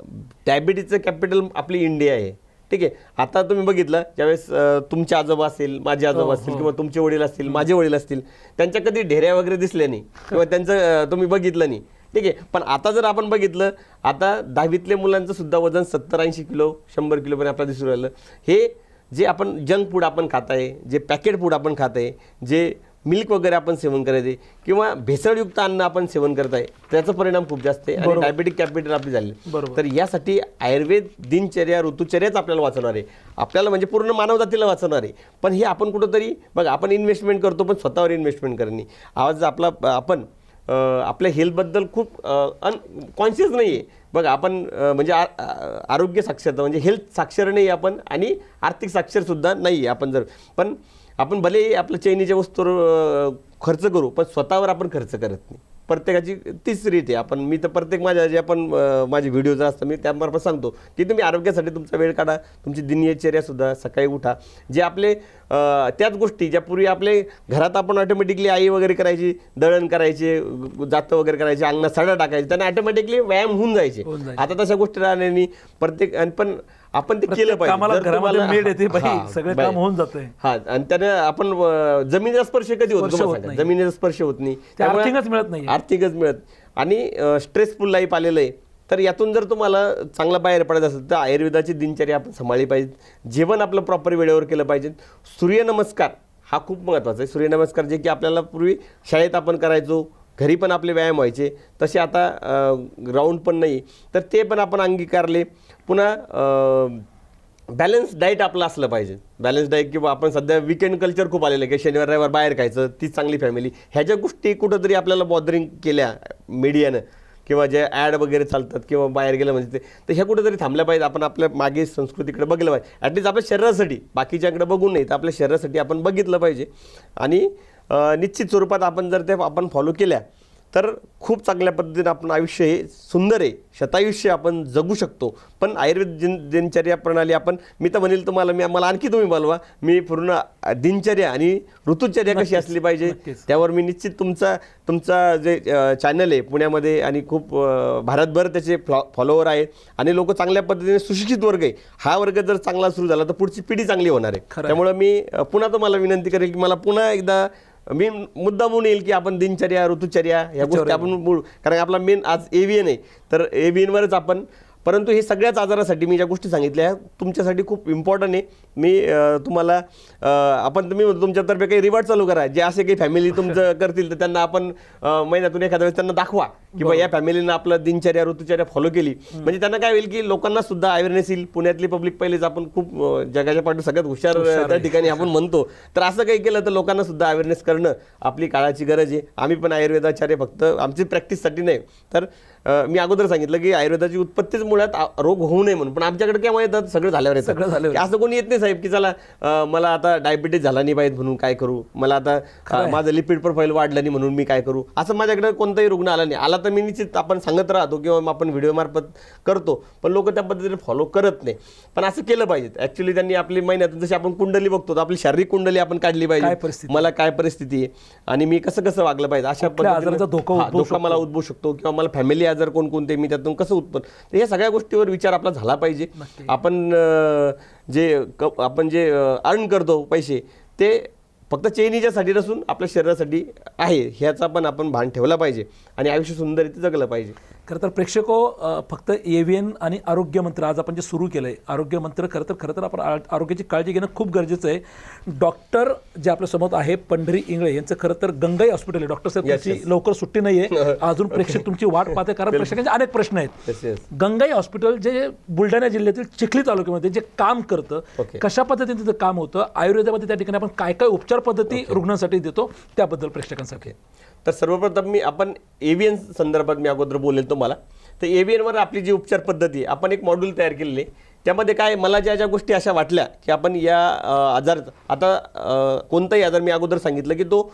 डायबिटीजचं कॅपिटल आपली इंडिया आहे. ठीक आहे. आता तुम्ही बघितलं ज्यावेळेस तुमचे आजोबा असतील, माझे आजोबा असतील किंवा तुमचे वडील असतील, माझे वडील असतील, त्यांच्या कधी ढेऱ्या वगैरे दिसल्या नाही किंवा त्यांचं तुम्ही बघितलं नाही. ठीक आहे. पण आता जर आपण बघितलं आता 10वीतल्या मुलांचं सुद्धा वजन 70-80 किलो 100 किलोपर्यंत आपल्याला दिसून राहिलं. हे जे आपण जंक फूड आपण खात आहे, जे पॅकेट फूड आपण खात आहे, जे मिल्क वगैरे आपण सेवन करायचे किंवा भेसळयुक्त अन्न आपण सेवन करत आहे त्याचा परिणाम खूप जास्त आहे आणि डायबेटिक कॅपिटल आपली झाली. तर यासाठी आयुर्वेद दिनचर्या ऋतुचर्याच आपल्याला वाचवणार आहे, आपल्याला म्हणजे पूर्ण मानवजातीला वाचवणार आहे. पण हे आपण कुठंतरी बघा आपण इन्व्हेस्टमेंट करतो पण स्वतःवर इन्व्हेस्टमेंट करणे. आज आपण आपल्या हेल्थबद्दल खूप कॉन्शियस नाही आहे. बघा आपण म्हणजे आरोग्य साक्षरता म्हणजे हेल्थ साक्षर नाही आपण आणि आर्थिक साक्षरसुद्धा नाही आहे आपण जर. पण आपण भले आपल्या चैनीच्या वस्तूवर खर्च करू पण स्वतःवर आपण खर्च करत नाही. प्रत्येकाची तीच रीत आहे. आपण मी तर प्रत्येक माझ्या जे आपण माझे व्हिडिओ जर असतात मी त्यामार्फत सांगतो की तुम्ही आरोग्यासाठी तुमचा वेळ काढा, तुमची दिनचर्यासुद्धा सकाळी उठा. जे आपले त्याच गोष्टी ज्या पूर्वी आपले घरात आपण ऑटोमॅटिकली आई वगैरे करायची, दळण करायचे, जातं वगैरे करायचे, अंगणात सडा टाकायचे, त्यांना ऑटोमॅटिकली व्यायाम होऊन जायचे. आता तशा गोष्टी राहणार नाही. प्रत्येक पण आपण ते केलं पाहिजे. घरामध्ये मेड येते सगळं काम होऊन जातंय. हा आणि त्याने आपण जमिनीचा स्पर्श कधी होतो जमिनीचा स्पर्श होत नाही, आर्थिकच मिळत नाही, आर्थिकच मिळत आणि स्ट्रेसफुल लाईफ आलेलं आहे. तर यातून जर तुम्हाला चांगला बाहेर पडायचं असेल तर आयुर्वेदाची दिनचर्या आपण सांभाळली पाहिजे. जेवण आपलं प्रॉपर वेळेवर केलं पाहिजे. सूर्यनमस्कार हा खूप महत्त्वाचा आहे. सूर्यनमस्कार जे की आपल्याला पूर्वी शाळेत आपण करायचो, घरी पण आपले व्यायाम व्हायचे, तसे आता ग्राउंड पण नाही तर ते पण आपण अंगीकारले. पुन्हा बॅलन्स डाईट आपलं असलं पाहिजे. बॅलन्स डाईट किंवा आपण सध्या विकेंड कल्चर खूप आलेलं आहे की शनिवार रविवार बाहेर खायचं, तीच चांगली फॅमिली. ह्या ज्या गोष्टी कुठंतरी आपल्याला बॉदरिंग केल्या मीडियानं किंवा जे ॲड वगैरे चालतात किंवा बाहेर गेलं म्हणजे ते तर ह्या कुठेतरी थांबल्या पाहिजे. आपण आपल्या मागे संस्कृतीकडे बघितलं पाहिजे. ॲटलीस्ट आपल्या शरीरासाठी, बाकीच्याकडे बघून नाही तर आपल्या शरीरासाठी आपण बघितलं पाहिजे. आणि निश्चित स्वरूपात आपण जर ते आपण फॉलो केल्या तर खूप चांगल्या पद्धतीने आपण आयुष्य हे सुंदर आहे, शतायुष्य आपण जगू शकतो. पण आयुर्वेद दिनचर्या प्रणाली आपण मी तर म्हणेल तुम्हाला मला आणखी तुम्ही बोलवा. मी पूर्ण दिनचर्या आणि ऋतुचर्या कशी असली पाहिजे त्यावर मी निश्चित तुमचा जे चॅनल आहे पुण्यामध्ये आणि खूप भारतभर त्याचे फॉलोवर आहेत आणि लोक चांगल्या पद्धतीने सुशिक्षित वर्ग आहे. हा वर्ग जर चांगला सुरू झाला तर पुढची पिढी चांगली होणार आहे. त्यामुळे मी पुन्हा तुम्हाला विनंती करेल की मला पुन्हा एकदा मी मुद्दा म्हणून येईल की आपण दिनचर्या ऋतुचर्या ह्या गोष्टी आपण कारण आपला मेन आज एव्हीएन आहे तर एव्हीएनवरच आपण. परंतु हे सगळ्याच आजारासाठी मी ज्या गोष्टी सांगितल्या तुमच्यासाठी खूप इम्पॉर्टंट आहे. मी तुम्हाला तुम्ही तुमच्यातर्फे काही रिवॉर्ड चालू करा. जे असे काही फॅमिली तुमचं करतील तर त्यांना आपण महिन्यातून एखाद्या वेळेस त्यांना दाखवा किंवा या फॅमिलीनं आपलं दिनचर्या ऋतुचर्या फॉलो केली म्हणजे त्यांना काय होईल की लोकांना सुद्धा अवेअरनेस येईल. पुण्यातली पब्लिक पहिलेच आपण खूप जगाच्या पाठी सगळ्यात हुशार त्या ठिकाणी आपण म्हणतो, तर असं काही केलं तर लोकांना सुद्धा अवेअरनेस करणं आपली काळाची गरज आहे. आम्ही पण आयुर्वेदाचार्य फक्त आमची प्रॅक्टिससाठी नाही, तर मी अगोदर सांगितलं की आयुर्वेदाची उत्पत्तीच मुळात रोग होऊ नये म्हणून, पण आमच्याकडे केव्हा येतात सगळं झाल्यावर येतं. असं कोणी येत नाही साहेब की चला मला आता डायबिटीज झाला नाही पाहिजे म्हणून काय करू, मला आता माझं लिपिड प्रोफाईल वाढलं नाही म्हणून मी काय करू, असं माझ्याकडे कोणताही रुग्ण आला नाही. आला तर मी निश्चित आपण सांगत राहतो किंवा आपण व्हिडिओ मार्फत करतो, पण लोक त्या पद्धतीने फॉलो करत नाही. पण असं केलं पाहिजे. ऍक्च्युली त्यांनी आपली महिन्यातून जशी आपण कुंडली बघतो आपली शारीरिक कुंडली आपण काढली पाहिजे, मला काय परिस्थिती आहे आणि मी कसं कसं वागलं पाहिजे, अशा पद्धतीने धोका मला उद्भवू शकतो किंवा मला फॅमिली आजार कोणकोणते, मी त्यातून कसं उत्पन्न, तर या सगळ्या गोष्टीवर विचार आपला झाला पाहिजे. आपण जे अर्न करतो पैसे ते फक्त चैनीच्यासाठी नसून आपल्या शरीरासाठी आहे ह्याचा पण आपण भान ठेवला पाहिजे आणि आयुष्य सुंदर इथे जगलं पाहिजे. खरं तर प्रेक्षको, फक्त AVN आणि आरोग्य मंत्र आज आपण जे सुरू केलं आहे, आरोग्य मंत्र खरं तर आपण आरोग्याची काळजी घेणं खूप गरजेचं आहे. डॉक्टर जे आपल्या समोर आहे पंढरी इंगळे यांचं खरं तर गंगाई हॉस्पिटल आहे. डॉक्टर साहेब तुमची लवकर सुट्टी नाही आहे, अजून प्रेक्षक तुमची वाट पाहते कारण प्रेक्षकांचे अनेक प्रश्न आहेत. गंगाई हॉस्पिटल जे बुलढाणा जिल्ह्यातील चिखली तालुक्यामध्ये जे काम करतं, कशा पद्धतीने तिथं काम होतं, आयुर्वेदामध्ये त्या ठिकाणी आपण काय काय उपचार पद्धती रुग्णांसाठी देतो त्याबद्दल प्रेक्षकांसाठी. तर सर्वप्रथम आपण AVN संदर्भात मी अगोदर बोलेल तुम्हाला. तर AVN वर आपली जी उपचार पद्धती आपण एक मॉड्यूल तयार केलेले आहे. त्यामध्ये काय मला ज्या ज्या गोष्टी अशा वाटल्या की आपण या आजार, आता कोणताही आजार मी अगोदर सांगितलं की तो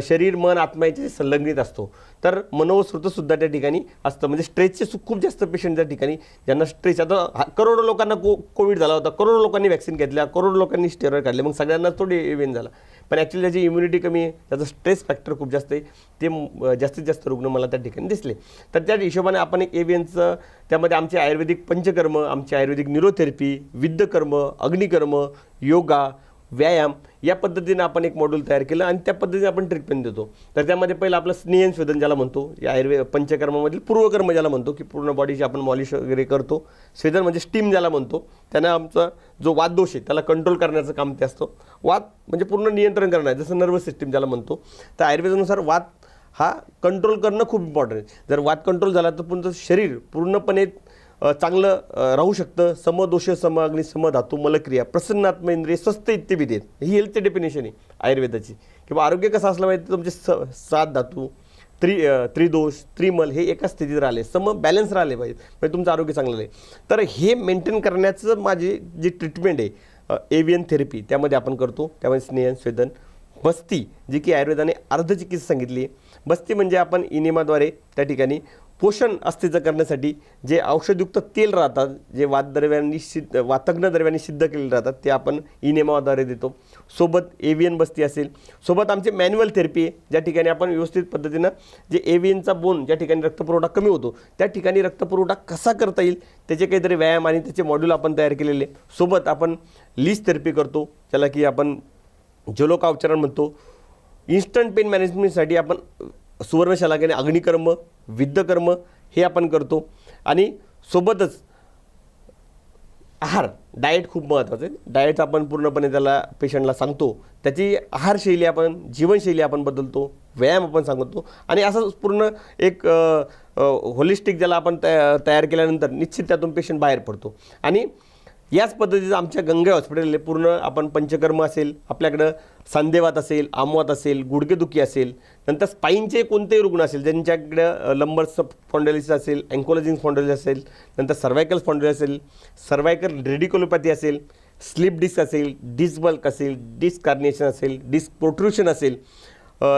शरीर मन आत्मा याची संलग्नित असतो, तर मनोश्रुत सुद्धा त्या ठिकाणी असतं. म्हणजे स्ट्रेसचे खूप जास्त पेशंट त्या ठिकाणी ज्यांना स्ट्रेस, आता करोडो लोकांना कोविड झाला होता, करोडो लोकांनी व्हॅक्सिन घेतल्या, करोडो लोकांनी स्टेरॉइड काढले, मग सगळ्यांना थोडी AVN झाला. पण ॲक्च्युली त्याची इम्युनिटी कमी आहे, त्याचा स्ट्रेस फॅक्टर खूप जास्त आहे, ते जास्तीत जास्त रुग्ण मला त्या ठिकाणी दिसले. तर त्या हिशोबाने आपण एक AVNचं त्यामध्ये आमचे आयुर्वेदिक पंचकर्म, आमचे आयुर्वेदिक न्यूरोथेरपी, विद्यकर्म, अग्निकर्म, योगा, व्यायाम या पद्धतीने आपण एक मॉड्यूल तयार केलं आणि त्या पद्धतीने आपण ट्रीटमेंट देतो. तर त्यामध्ये पहिलं आपलं स्नेहन स्वेदन ज्याला म्हणतो, या आयुर्वेद पंचकर्मामधील पूर्वकर्म ज्याला म्हणतो की पूर्ण बॉडीची आपण मॉलिश वगैरे करतो. स्वेदन म्हणजे स्टीम ज्याला म्हणतो, त्यानं आमचा जो वातदोष आहे त्याला कंट्रोल करण्याचं काम ते असतं. वात म्हणजे पूर्ण नियंत्रण करणं आहे, जसं नर्वस सिस्टीम ज्याला म्हणतो. तर आयुर्वेदानुसार वात हा कंट्रोल करणं खूप इम्पॉर्टंट आहे. जर वात कंट्रोल झाला तर तुमचं शरीर पूर्णपणे चांगलं राहू शकतं. समदोष सम अग्नि समधातू मलक्रिया प्रसन्नात्म इंद्रिय स्वस्थ इत्यादी ही हेल्थची डेफिनेशन आहे आयुर्वेदाची. किंवा आरोग्य कसं असलं पाहिजे, तुमचे 7 धातू, त्रिदोष, त्रिमल हे एका स्थितीत राहिले, सम बॅलन्स राहिले पाहिजे, म्हणजे तुमचं आरोग्य चांगलं आहे. तर हे मेंटेन करण्याचं माझी जी ट्रीटमेंट आहे AVN थेरपी, त्यामध्ये आपण करतो. त्यामध्ये स्नेहन स्वेदन, बस्ती जी की आयुर्वेदाने अर्धचिकित्सा सांगितली आहे. बस्ती म्हणजे आपण इनेमाद्वारे त्या ठिकाणी पोषण अस्थित करण्यासाठी जे औषधयुक्त तेल राहतात, जे वातज्ञ द्रव्यांनी सिद्ध केलेले राहतात, ते आपण इनेमाद्वारे देतो. सोबत AVN बस्ती असेल, सोबत आमचे मॅन्युअल थेरपी आहे, ज्या ठिकाणी आपण व्यवस्थित पद्धतीनं जे AVNचा बोन ज्या ठिकाणी रक्तपुरवठा कमी होतो त्या ठिकाणी रक्तपुरवठा कसा करता येईल त्याचे काहीतरी व्यायाम आणि त्याचे मॉड्यूल आपण तयार केलेले. सोबत आपण लीस थेरपी करतो, ज्याला की आपण जलोकावचरण म्हणतो. इन्स्टंट पेन मॅनेजमेंटसाठी आपण सुवर्णशलाकेने अग्निकर्म, विद्यकर्म हे आपण करतो. आणि सोबतच आहार, डाएट खूप महत्त्वाचं आहे. डाएट आपण पूर्णपणे त्याला पेशंटला सांगतो, त्याची आहारशैली आपण, जीवनशैली आपण बदलतो, व्यायाम आपण सांगतो आणि असं पूर्ण एक होलिस्टिक ज्याला आपण तयार केल्यानंतर निश्चित त्यातून पेशंट बाहेर पडतो. आणि याच पद्धतीचं आमच्या गंगाई हॉस्पिटलले पूर्ण आपण पंचकर्म असेल, आपल्याकडं सांधेवात असेल, आमवात असेल, गुडघेदुखी असेल, नंतर स्पाईनचे कोणतेही रुग्ण असेल ज्यांच्याकडे लंबर स्पॉन्डिलोसिस असेल, अँकोलॉजिंग स्पॉन्डिलोसिस असेल, नंतर सर्वायकल स्पॉन्डिलोसिस असेल, सर्वायकल रेडिक्युलोपॅथी असेल, स्लिप डिस्क असेल, डिस्क बल्क असेल, डिस्क कार्निएशन असेल, डिस्क प्रोट्रुशन असेल,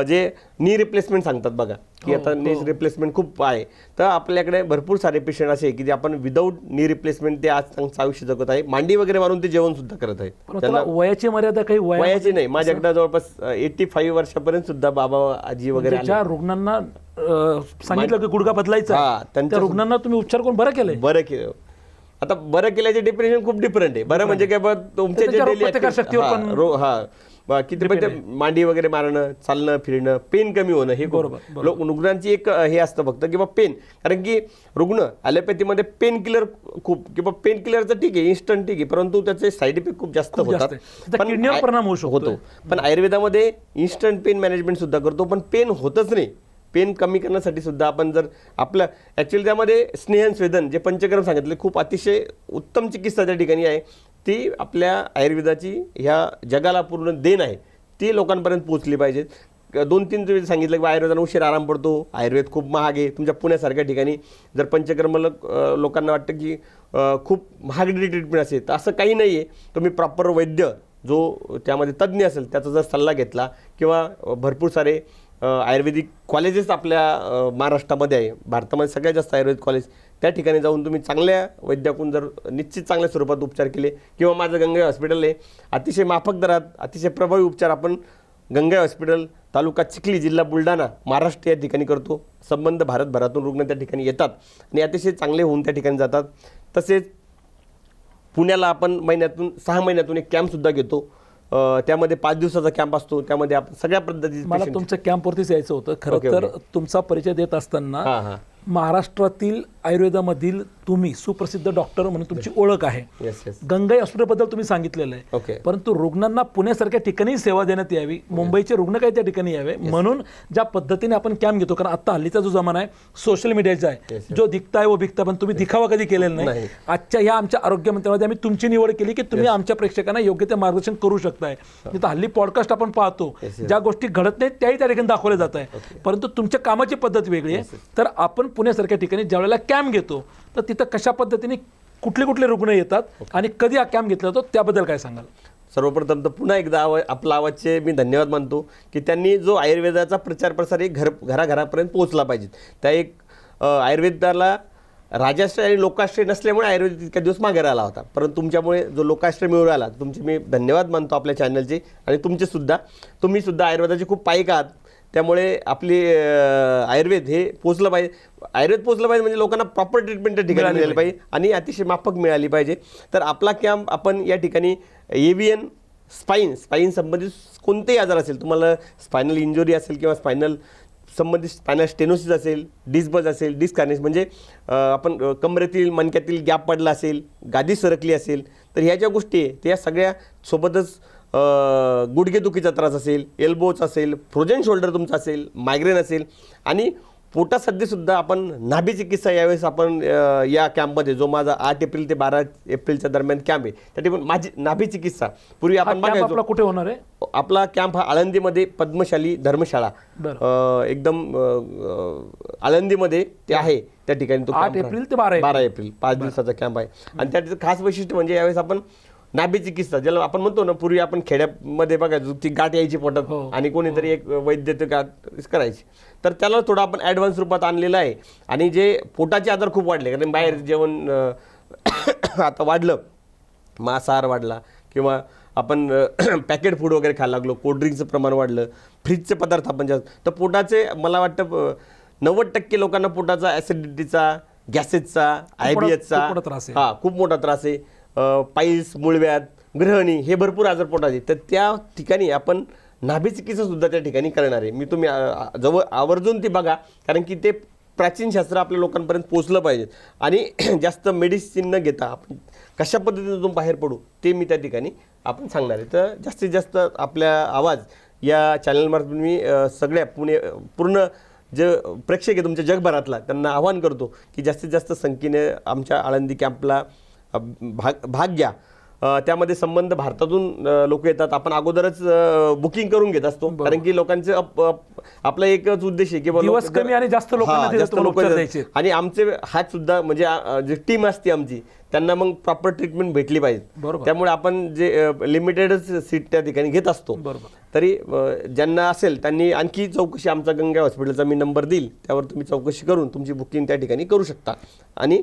जे नी रिप्लेसमेंट सांगतात बघा की आता नी रिप्लेसमेंट खूप आहे, तर आपल्याकडे भरपूर सारे पेशंट असे की जे आपण विदाऊट नी रिप्लेसमेंट ते आज चांगलं आयुष्य जगत आहे. मांडी वगैरे मारून ते जेवण सुद्धा करत आहेत. त्यांना वयाची मर्यादा काही वयाची नाही. माझ्याकडे जवळपास 85 वर्षापर्यंत सुद्धा बाबा आजी वगैरे ज्या रुग्णांना सांगितलं की गुडघा बदलायचा, त्या रुग्णांना तुम्ही उपचार करून बरं केलं. आता बरं केल्याचे डेफिनेशन खूप डिफरंट आहे. बरं म्हणजे काय, तुमच्या जे डेली किती पण मांडी वगैरे मारणं, चालणं फिरणं, पेन कमी होणं, हे रुग्णांची एक हे असतं फक्त किंवा पेन. कारण की रुग्ण ॲलोपॅथीमध्ये पेन किलर खूप, किंवा पेन किलरचं ठीक आहे, इन्स्टंट ठीक आहे, परंतु त्याचे साईड इफेक्ट खूप जास्त होतात, परिणाम होऊ शकतो. पण आयुर्वेदामध्ये इन्स्टंट पेन मॅनेजमेंट सुद्धा करतो, पण पेन होतच नाही. पेन कमी करण्यासाठी सुद्धा आपण जर आपलं ॲक्च्युली त्यामध्ये स्नेहन स्वेदन जे पंचकर्म सांगितले खूप अतिशय उत्तम चिकित्सा त्या ठिकाणी आहे, ती आपल्या आयुर्वेदाची ह्या जगाला पूर्ण देण आहे, ती लोकांपर्यंत पोहोचली पाहिजे. 2-3 तुम्ही सांगितलं की आयुर्वेदाने उशीर आराम पडतो, आयुर्वेद खूप महाग आहे. तुमच्या पुण्यासारख्या ठिकाणी जर पंचकर्म लोकांना वाटतं की खूप महागडी ट्रीटमेंट असेल, तर असं काही नाही आहे. तुम्ही प्रॉपर वैद्य जो त्यामध्ये तज्ज्ञ असेल त्याचा जर सल्ला घेतला किंवा भरपूर सारे आयुर्वेदिक कॉलेजेस आपल्या महाराष्ट्रामध्ये आहे, भारतामध्ये सगळ्यात जास्त आयुर्वेद कॉलेज, त्या ठिकाणी जाऊन तुम्ही चांगल्या वैद्याकडून जर निश्चित चांगल्या स्वरूपात उपचार केले किंवा माझं गंगाई हॉस्पिटल आहे, अतिशय माफक दरात अतिशय प्रभावी उपचार आपण गंगाई हॉस्पिटल तालुका चिखली जिल्हा बुलढाणा महाराष्ट्र या ठिकाणी करतो. संबंध भारतभरातून रुग्ण त्या ठिकाणी येतात आणि अतिशय चांगले होऊन त्या ठिकाणी जातात. तसेच पुण्याला आपण 6 महिन्यातून एक कॅम्पसुद्धा घेतो. त्यामध्ये 5 दिवसाचा कॅम्प असतो. त्यामध्ये आपण सगळ्या पद्धतीचे मला तुमच्या कॅम्पवरतीच यायचं होतं. खरं तर तुमचा परिचय देत असताना महाराष्ट्रातील आयुर्वेदामधील तुम्ही सुप्रसिद्ध डॉक्टर म्हणून तुमची ओळख आहे. गंगाई हॉस्पिटलबद्दल तुम्ही सांगितलेलं आहे, परंतु रुग्णांना पुण्यासारख्या ठिकाणी सेवा देण्यात यावी, मुंबईचे रुग्ण काही त्या ठिकाणी यावे म्हणून ज्या पद्धतीने आपण कॅम्प घेतो. कारण आता हल्लीचा जो जमाना आहे सोशल मीडियाचा आहे, जो दिखता आहे वो बिकता, पण तुम्ही दिखावा कधी केलेला नाही. आजच्या ह्या आमच्या आरोग्य मंत्र्यामध्ये आम्ही तुमची निवड केली की तुम्ही आमच्या प्रेक्षकांना योग्य ते मार्गदर्शन करू शकताय. तर हल्ली पॉडकास्ट आपण पाहतो, ज्या गोष्टी घडत नाहीत त्याही त्या ठिकाणी दाखवल्या जात आहे, परंतु तुमच्या कामाची पद्धत वेगळी आहे. तर आपण पुण्यासारख्या ठिकाणी ज्या वेळेला कॅम्प घेतो तर तिथं कशा पद्धतीने कुठले कुठले रुग्ण येतात आणि कधी हा कॅम्प घेतला जातो त्याबद्दल काय सांगाल? सर्वप्रथम तर पुन्हा एकदा आपला आवाजचे मी धन्यवाद मानतो की त्यांनी जो आयुर्वेदाचा प्रचार प्रसार एक घराघरापर्यंत पोहोचला पाहिजे. त्या एक आयुर्वेदाला राजाश्रय आणि लोकाश्रय नसल्यामुळे आयुर्वेद इतक्या दिवस मागे राहिला होता, परंतु तुमच्यामुळे जो लोकाश्रय मिळू राहिला, तुमचे मी धन्यवाद मानतो आपल्या चॅनलचे आणि तुमचे सुद्धा. तुम्ही सुद्धा आयुर्वेदाचे खूप पाईक आहात, त्यामुळे आपली आयुर्वेद हे पोचलं पाहिजे. आयुर्वेद पोचलं पाहिजे म्हणजे लोकांना प्रॉपर ट्रीटमेंट त्या ठिकाणी मिळाली पाहिजे आणि अतिशय माफक मिळाली पाहिजे. तर आपला कॅम्प आपण या ठिकाणी एव्हीएन स्पाईन संबंधित कोणतेही आजार असेल, तुम्हाला स्पायनल इंजुरी असेल किंवा स्पायनल संबंधित स्पायनल स्टेनोसिस असेल, डिस्बज असेल, डिस्कार्निस म्हणजे आपण कमरेतील मणक्यातील गॅप पडला असेल, गादी सरकली असेल, तर ह्या ज्या गोष्टी आहे त्या सगळ्या सोबतच गुडघेदुखीचा त्रास असेल, एल्बोच असेल, फ्रोजन शोल्डर तुमचा असेल, मायग्रेन असेल आणि पोटासध्येसुद्धा आपण नाभी चिकित्सा यावेळेस आपण या कॅम्पमध्ये जो माझा 8 एप्रिल ते 12 एप्रिलच्या दरम्यान कॅम्प आहे त्या ठिकाणी माझी नाभी चिकित्सा पूर्वी आपण बघायचो. कुठे होणार आहे आपला कॅम्प? हा आळंदीमध्ये पद्मशाली धर्मशाळा एकदम आळंदीमध्ये ते आहे, त्या ठिकाणी तो 8 एप्रिल ते 12 एप्रिल 5 दिवसाचा कॅम्प आहे. आणि त्याचं खास वैशिष्ट्य म्हणजे यावेळेस आपण नाभी चिकित्सा ज्याला आपण म्हणतो ना, पूर्वी आपण खेड्यामध्ये बघायचो ती गाठ यायची पोटात आणि कोणीतरी एक वैद्य ते गाठ करायची, तर त्याला थोडं आपण ॲडव्हान्स रूपात आणलेलं आहे. आणि जे पोटाचे आजार खूप वाढले, कारण बाहेर जेवण आता वाढलं, मांसाहार वाढला किंवा आपण पॅकेट फूड वगैरे खायला लागलो, कोल्ड्रिंकचं प्रमाण वाढलं, फ्रीजचे पदार्थ आपण जास्त, तर पोटाचे मला वाटतं 90% लोकांना पोटाचा ॲसिडिटीचा, गॅसेसचा, IBSचा खूप मोठा त्रास आहे. पाईल्स, मूळव्याध, ग्रहणी हे भरपूर आजार पोटाचे, तर त्या ठिकाणी आपण नाभी चिकित्सा सुद्धा त्या ठिकाणी करणार आहे. मी तुम्ही जवळ आवर्जून ती बघा, कारण की ते प्राचीन शास्त्र आपल्या लोकांपर्यंत पोहोचलं पाहिजे आणि जास्त मेडिसिन न घेता आपण कशा पद्धतीने बाहेर पडू ते मी त्या ठिकाणी आपण सांगणार आहे. तर जास्तीत जास्त आपल्या आवाज या चॅनलमार्फत मी सगळ्या पूर्ण जे प्रेक्षक आहे तुमच्या जगभरातला त्यांना आवाहन करतो की जास्तीत जास्त संख्येने आमच्या आळंदी कॅम्पला भाग घ्या. त्यामध्ये संबंध भारतातून लोक येतात. आपण अगोदरच बुकिंग करून घेत असतो, कारण की लोकांचे आपला एकच उद्देश आहे की दिवस कमी आणि जास्त लोक आणि आमचे हात सुद्धा म्हणजे जी टीम असते आमची त्यांना मग प्रॉपर ट्रीटमेंट भेटली पाहिजे. त्यामुळे आपण जे लिमिटेडच सीट त्या ठिकाणी घेत असतो. तरी ज्यांना असेल त्यांनी आणखी चौकशी आमचा गंगाई हॉस्पिटलचा मी नंबर देईल, त्यावर तुम्ही चौकशी करून तुमची बुकिंग त्या ठिकाणी करू शकता आणि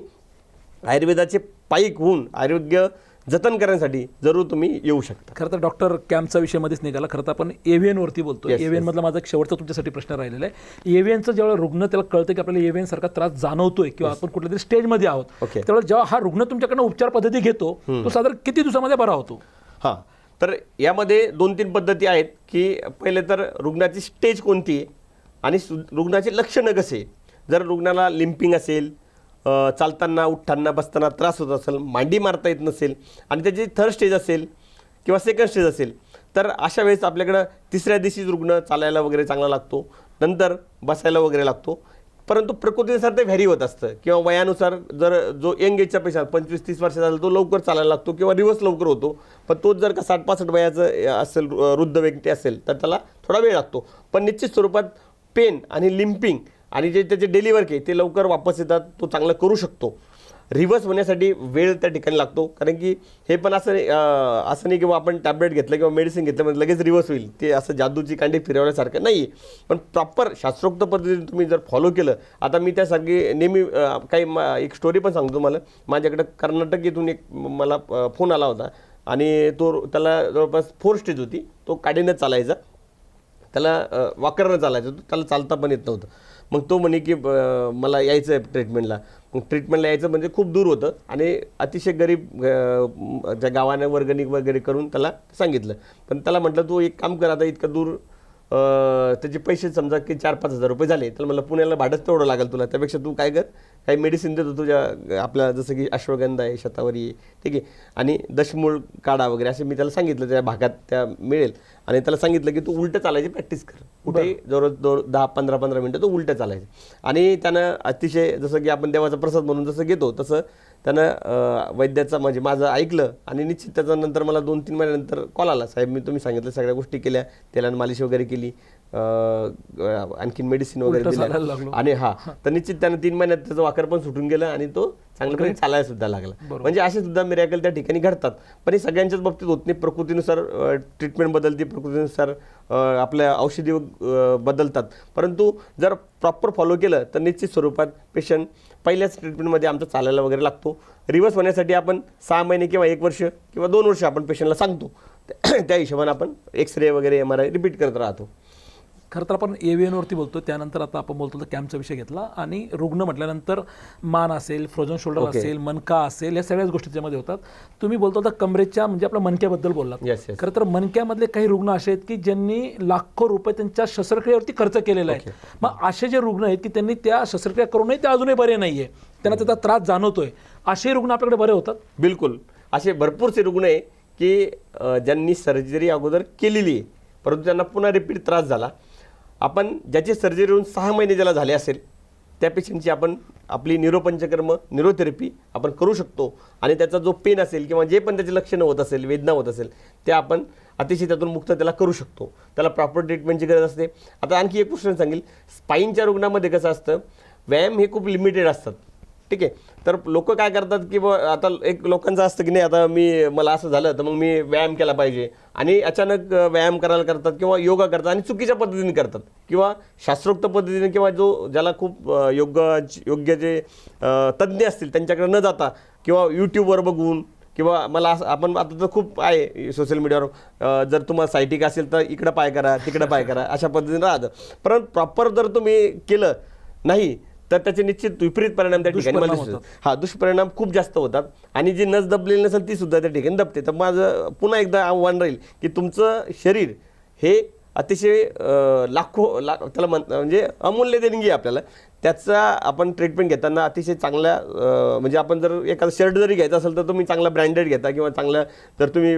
आयुर्वेदाचे पाईक होऊन आरोग्य जतन करण्यासाठी जरूर तुम्ही येऊ शकता. खरं तर डॉक्टर कॅम्पचा विषय मध्येच निघाला. खरं तर आपण एव्हीएन वरती बोलतो. एव्हीएन मधला माझा एक शेवटचा तुमच्यासाठी प्रश्न राहिलेला आहे. एव्हीएनचं जेव्हा रुग्ण त्याला कळतं की आपल्याला एव्हीएन सारखा त्रास जाणवतोय किंवा आपण कुठल्या तरी स्टेजमध्ये आहोत, त्यावेळेस जेव्हा हा रुग्ण तुमच्याकडनं उपचार पद्धती घेतो तो साधारण किती दिवसामध्ये बरा होतो? हां, तर यामध्ये 2-3 पद्धती आहेत की पहिले तर रुग्णाची स्टेज कोणती आहे आणि रुग्णाचे लक्षणं कसे. जर रुग्णाला लिम्पिंग असेल, चालताना उठताना बसताना त्रास होत असेल, मांडी मारता येत नसेल आणि त्याची थर्ड स्टेज असेल किंवा सेकंड स्टेज असेल, तर अशा वेळेस आपल्याकडं 3ऱ्या दिवशीच रुग्ण चालायला वगैरे चांगला लागतो. नंतर बसायला वगैरे लागतो. परंतु प्रकृतीनुसार ते व्हॅरी होत असतं किंवा वयानुसार जर जो यंग एजच्या पेशंट 25-30 वर्षाचा झाला तो लवकर चालायला लागतो किंवा रिवर्स लवकर होतो. पण तोच जर का 60-65 वयाचं असेल वृद्ध व्यक्ती असेल तर त्याला थोडा वेळ लागतो. पण निश्चित स्वरूपात पेन आणि लिम्पिंग आणि जे त्याचे डेली वर्क आहे ते लवकर वापस येतात, तो चांगला करू शकतो. रिव्हर्स होण्यासाठी वेळ त्या ठिकाणी लागतो, कारण की हे पण असं नाही किंवा आपण टॅबलेट घेतलं किंवा मेडिसिन घेतलं म्हणजे लगेच रिव्हर्स होईल, ते असं जादूची कांडी फिरवण्यासारखं नाही. पण प्रॉपर शास्त्रोक्त पद्धतीने तुम्ही जर फॉलो केलं, आता मी त्यासारखी नेहमी एक स्टोरी पण सांगतो तुम्हाला. माझ्याकडे कर्नाटक येथून एक मला फोन आला होता आणि त्याला जवळपास 4 स्टेज होती. तो काडीनं चालायचा, त्याला वाकरनं चालायचं, त्याला चालता पण येत नव्हतं. मग तो म्हणे की मला यायचं आहे ट्रीटमेंटला. मग ट्रीटमेंटला यायचं म्हणजे खूप दूर होतं आणि अतिशय गरीब त्या गावाने वर्गणी वगैरे करून त्याला सांगितलं. पण त्याला म्हटलं तू एक काम कर, आता इतकं दूर त्याचे पैसे समजा की 4-5 हजार रुपये झाले, तर मला पुण्याला भाडंच तेवढं लागेल तुला, त्यापेक्षा तू काय कर, काही मेडिसिन देतो तुझ्या आपल्या जसं की अश्वगंधा आहे, शतावरी आहे, ठीक आहे, आणि दशमूळ काढा वगैरे असे मी त्याला सांगितलं, त्या भागात त्या मिळेल. आणि त्याला सांगितलं की तू उलटं चालायची प्रॅक्टिस कर, कुठे जवळ 10-15 मिनटं तो उलटं चालायचं. आणि त्यानं अतिशय जसं की आपण देवाचा प्रसाद म्हणून जसं घेतो तसं त्यानं वैद्याचा म्हणजे माझं ऐकलं आणि निश्चित त्याच्यानंतर मला 2-3 महिन्यानंतर कॉल आला, साहेब मी तुम्ही सांगितलं सगळ्या गोष्टी केल्या, तेलानं मालिश वगैरे केली, आणखीन मेडिसिन वगैरे दिली आणि तर निश्चित त्यानं 3 महिन्यात त्याचं वाकर पण सुटून गेलं आणि तो चांगल्यापणे चालायला सुद्धा लागला. म्हणजे असे सुद्धा मिरॅकल त्या ठिकाणी घडतात. पण हे सगळ्यांच्याच बाबतीत होत नाही. प्रकृतीनुसार ट्रीटमेंट बदलते, प्रकृतीनुसार आपल्या औषधी बदलतात. परंतु जर प्रॉपर फॉलो केलं तर निश्चित स्वरूपात पेशंट पहिल्याच ट्रीटमेंटमध्ये आमचा चालायला वगैरे लागतो. रिव्हर्स होण्यासाठी आपण 6 महिने किंवा 1 वर्ष किंवा 2 वर्ष आपण पेशंटला सांगतो. त्या हिशोबाने आपण एक्सरे वगैरे MRI रिपीट करत राहतो. खरं तर आपण AVN बोलतो, त्यानंतर आता आपण बोलतो तर कॅम्पचा विषय घेतला. आणि रुग्ण म्हटल्यानंतर मान असेल, फ्रोझन शोल्डर असेल, मनका असेल, या सगळ्याच गोष्टी त्यामध्ये होतात. तुम्ही बोलतो तर कमरेच्या म्हणजे आपल्या मणक्याबद्दल बोललात. खरं तर मणक्यामधले काही रुग्ण असे आहेत की ज्यांनी लाखो रुपये त्यांच्या शस्त्रक्रियेवरती खर्च केलेला आहे. मग असे जे रुग्ण आहेत की त्यांनी त्या शस्त्रक्रिया करूनही ते अजूनही बरे नाहीये, त्यांना त्याचा त्रास जाणवतोय, असे रुग्ण आपल्याकडे बरे होतात? बिलकुल, असे भरपूरसे रुग्ण आहे की ज्यांनी सर्जरी अगोदर केलेली आहे परंतु त्यांना पुन्हा रिपीट त्रास झाला. आपण ज्याची सर्जरी होऊन 6 महिने ज्याला झाले असेल त्या पेशंटची आपण आपली न्यूरोपंचकर्म न्यूरोथेरपी आपण करू शकतो. आणि त्याचा जो पेन असेल किंवा जे पण त्याचे लक्षणं होत असेल, वेदना होत असेल, ते आपण अतिशय त्यातून मुक्त त्याला करू शकतो. त्याला प्रॉपर ट्रीटमेंटची गरज असते. आता आणखी एक गोष्ट सांगेल, स्पाईनच्या रुग्णामध्ये कसं असतं, व्यायाम हे खूप लिमिटेड असतात, ठीक आहे. तर लोक काय करतात की आता एक लोकांचं असतं की नाही, आता मला असं झालं तर मग मी व्यायाम केला पाहिजे आणि अचानक व्यायाम करायला करतात किंवा योगा करतात आणि चुकीच्या पद्धतीने करतात किंवा शास्त्रोक्त पद्धतीने किंवा ज्याला खूप योग्य जे तज्ज्ञ असतील त्यांच्याकडे न जाता किंवा यूट्यूबवर बघून किंवा मला आपण आता तर खूप आहे सोशल मीडियावर, जर तुम्हाला सायटिक असेल तर इकडं पाय करा, तिकडं पाय करा, अशा पद्धतीने राहतं. परंतु प्रॉपर जर तुम्ही केलं नाही तर त्याचे निश्चित विपरीत परिणाम त्या ठिकाणी दुष्परिणाम खूप जास्त होतात. आणि जी नस दबलेली नसेल ती सुद्धा त्या ठिकाणी दबते. तर माझं पुन्हा एकदा आव्हान राहील की तुमचं शरीर हे अतिशय त्याला म्हणजे अमूल्य देणगी आहे आपल्याला. त्याचा आपण ट्रीटमेंट घेताना अतिशय चांगल्या म्हणजे आपण जर एखादा शर्ट जरी घ्यायचा असेल तर तुम्ही चांगला ब्रँडेड घेता किंवा चांगल्या जर तुम्ही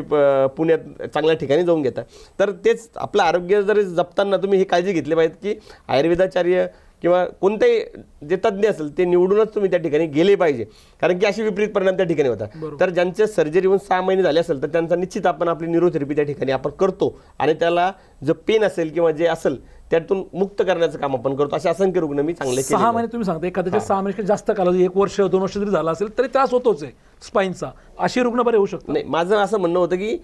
पुण्यात चांगल्या ठिकाणी जाऊन घेता तर तेच आपलं आरोग्य जरी जपताना तुम्ही ही काळजी घेतली पाहिजे की आयुर्वेदाचार्य किंवा कोणतेही जे तज्ज्ञ असेल ते निवडूनच तुम्ही त्या ठिकाणी गेले पाहिजे. कारण की असे विपरीत परिणाम त्या ठिकाणी होतात. तर ज्यांचे सर्जरी होऊन 6 महिने झाले असेल तर त्यांचा निश्चित आपण आपली न्यूरोथेरपी त्या ठिकाणी आपण करतो आणि त्याला जो पेन असेल किंवा जे असेल त्यातून मुक्त करण्याचं काम आपण करतो. असे असंख्य रुग्ण मी चांगले 6 महिने तुम्ही सांगता, एखाद्याच्या 6 महिने जास्त कालावधी 1 वर्ष 2 वर्ष जरी झाला असेल तरी त्रास होतोच आहे स्पाईनचा, अशी रुग्ण बरे होऊ शकतो. नाही, माझं असं म्हणणं होतं की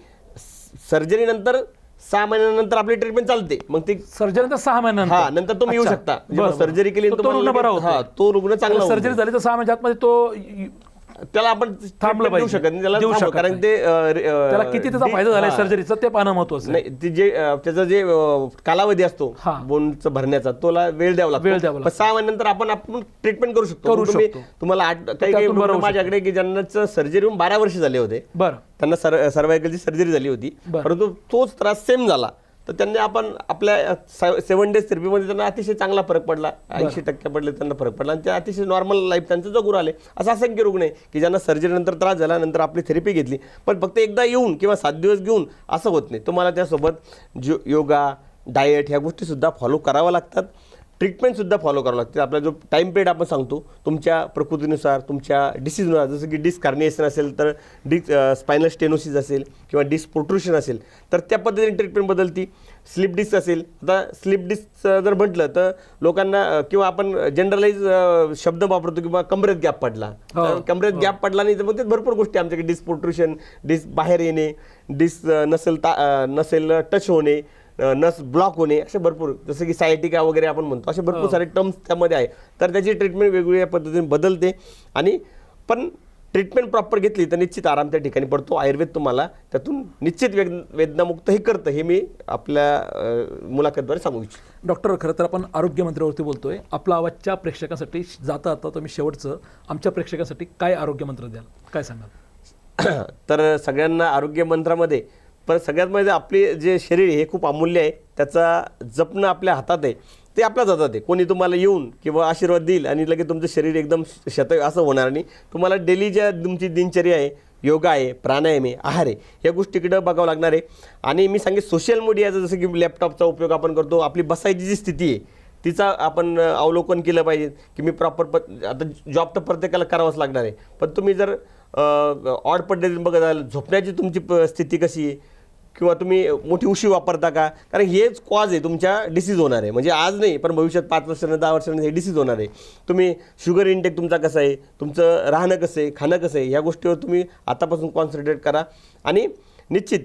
सर्जरी नंतर 6 महिन्यानंतर आपली ट्रीटमेंट चालते. मग ती सर्जरी नंतर 6 महिन्यानंतर नंतर तुम्ही येऊ शकता. सर्जरी केली तो रुग्ण बरा होतो. तो रुग्ण चांगला, सर्जरी झाली तर 6 महिन्याच्या आतमध्ये तो त्याला आपण थांबलं देऊ शकत नाही, त्याला कारण ते त्याला किती त्याचा फायदा झाला सर्जरीचा ते पाहणं महत्त्वाचं नाही. ते जे त्याचा जे कालावधी असतो बोनचं भरण्याचा तोला वेळ द्यावा लागतो. 6 महिन्यानंतर आपण ट्रीटमेंट करू शकतो. तुम्हाला काही माझ्याकडे की ज्यांना सर्जरी होऊन 12 वर्ष झाले होते, त्यांना सर्वायकलची सर्जरी झाली होती परंतु तोच त्रास सेम झाला. तर त्यांनी आपण आपल्या 7 डेज थेरपीमध्ये त्यांना अतिशय चांगला फरक पडला, 80% पडले त्यांना फरक पडला आणि ते अतिशय नॉर्मल लाईफ त्यांचं जगून आले. असं असंख्य रुग्ण आहे की ज्यांना सर्जरीनंतर त्रास झाला, नंतर आपली थेरपी घेतली पण फक्त एकदा येऊन किंवा 7 दिवस घेऊन असं होत नाही. तुम्हाला त्यासोबत योगा, डाएट ह्या गोष्टी सुद्धा फॉलो कराव्या लागतात. ट्रीटमेंटसुद्धा फॉलो करावं लागते. आपला जो टाईम पिरियड आपण सांगतो तुमच्या प्रकृतीनुसार, तुमच्या डिसीजनुसार, जसं की डिस्क कार्निएशन असेल तर डिस्क स्पायनल स्टेनोसिस असेल किंवा डिस्क प्रोट्रुशन असेल तर त्या पद्धतीने ट्रीटमेंट बदलती. स्लिप डिस्क असेल, आता स्लिप डिस्क जर म्हटलं तर लोकांना किंवा आपण जनरलाइज शब्द वापरतो किंवा कमरेत गॅप पडला, तर कमरेत गॅप पडला नाही तर मग ते भरपूर गोष्टी आमच्याकडे डिस्क प्रोट्रुशन, डिस्क बाहेर येणे, डिस्क नसेल टच होणे, नस ब्लॉक होणे, असे भरपूर, जसं की सायटिका वगैरे आपण म्हणतो, असे भरपूर सारे टर्म्स त्यामध्ये आहे. तर त्याची ट्रीटमेंट वेगवेगळ्या पद्धतीने बदलते आणि पण ट्रीटमेंट प्रॉपर घेतली तर निश्चित आराम त्या ठिकाणी पडतो. आयुर्वेद तुम्हाला त्यातून निश्चित वेदनामुक्त हे करतं, हे मी आपल्या मुलाखतद्वारे सांगू इच्छितो. डॉक्टर, खरं तर आपण आरोग्य मंत्रावरती बोलतोय. आपला आवाजच्या प्रेक्षकांसाठी जाता आता तुम्ही शेवटचं आमच्या प्रेक्षकांसाठी काय आरोग्य मंत्र द्याल, काय सांगाल? तर सगळ्यांना आरोग्य मंत्रामध्ये पण सगळ्यात म्हणजे आपले जे शरीर हे खूप अमूल्य आहे, त्याचा जपणं आपल्या हातात आहे, ते आपल्याच हातात आहे. कोणी तुम्हाला येऊन किंवा आशीर्वाद देईल आणि लगेच तुमचं शरीर एकदम असं होणार नाही. तुम्हाला डेली ज्या तुमची दिनचर्या आहे, योगा आहे, प्राणायाम आहे, आहार आहे, या गोष्टीकडं बघावं लागणार आहे. आणि मी सांगेन सोशल मीडियाचा, जसं की लॅपटॉपचा उपयोग आपण करतो, आपली बसायची जी स्थिती आहे तिचा आपण अवलोकन केलं पाहिजे की मी प्रॉपर आता जॉब तर प्रत्येकाला करावाच लागणार आहे, पण तुम्ही जर ऑड पद्धतीने बघत आहात, झोपण्याची तुमची स्थिती कशी आहे किंवा तुम्ही मोठी उशी वापरता का, कारण हेच कॉज आहे तुमच्या डिसीज होणार आहे. म्हणजे आज नाही पण भविष्यात 5 वर्षांनी 10 वर्षांनी हे डिसीज होणार आहे. तुम्ही शुगर इंटेक तुमचा कसं आहे, तुमचं राहणं कसं आहे, खाणं कसं आहे, ह्या गोष्टीवर तुम्ही आतापासून कॉन्सन्ट्रेट करा. आणि निश्चित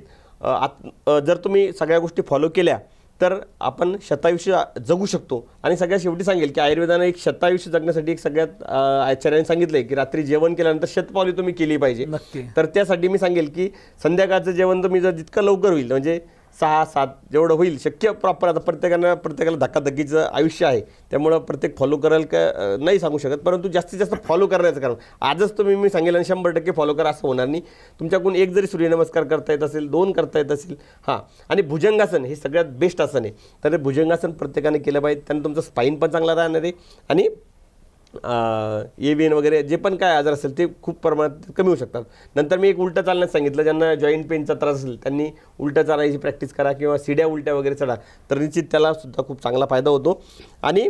जर तुम्ही सगळ्या गोष्टी फॉलो केल्या तर आपण शतायुष्य जगू शकतो. आणि सगळ्यात शेवटी सांगेल की आयुर्वेदानं एक शतायुष्य जगण्यासाठी एक सगळ्यात आचार्याने सांगितलं आहे की रात्री जेवण केल्यानंतर शतपावली तुम्ही केली पाहिजे. नक्की. तर त्यासाठी मी सांगेल की संध्याकाळचं जेवण तुम्ही जर जितकं लवकर होईल, म्हणजे 6-7 जेवढं होईल शक्य प्रॉपर, आता प्रत्येकाला धकाधकीचं आयुष्य आहे त्यामुळं प्रत्येक फॉलो कराल का नाही सांगू शकत, परंतु जास्तीत जास्त फॉलो करण्याचं कारण आजच तुम्ही मी सांगेल आणि 100% फॉलो करा असं होणार नाही. तुमच्याकडून एक जरी सूर्यनमस्कार करता येत असेल, 2 करता येत असेल, हां, आणि भुजंगासन हे सगळ्यात बेस्ट आसन आहे. तर भुजंगासन प्रत्येकाने केलं पाहिजे, त्यानं तुमचं स्पाईन पण चांगला राहणार आहे आणि AVN वगैरे जे पण काय आजार असेल ते खूप प्रमाणात कमी होऊ शकतात. नंतर मी एक उलटं चालण्यास सांगितलं, ज्यांना जॉईंट पेनचा त्रास असेल त्यांनी उलटं चालायची प्रॅक्टिस करा किंवा सिड्या उलट्या वगैरे चढा, तर निश्चित त्याला सुद्धा खूप चांगला फायदा होतो. आणि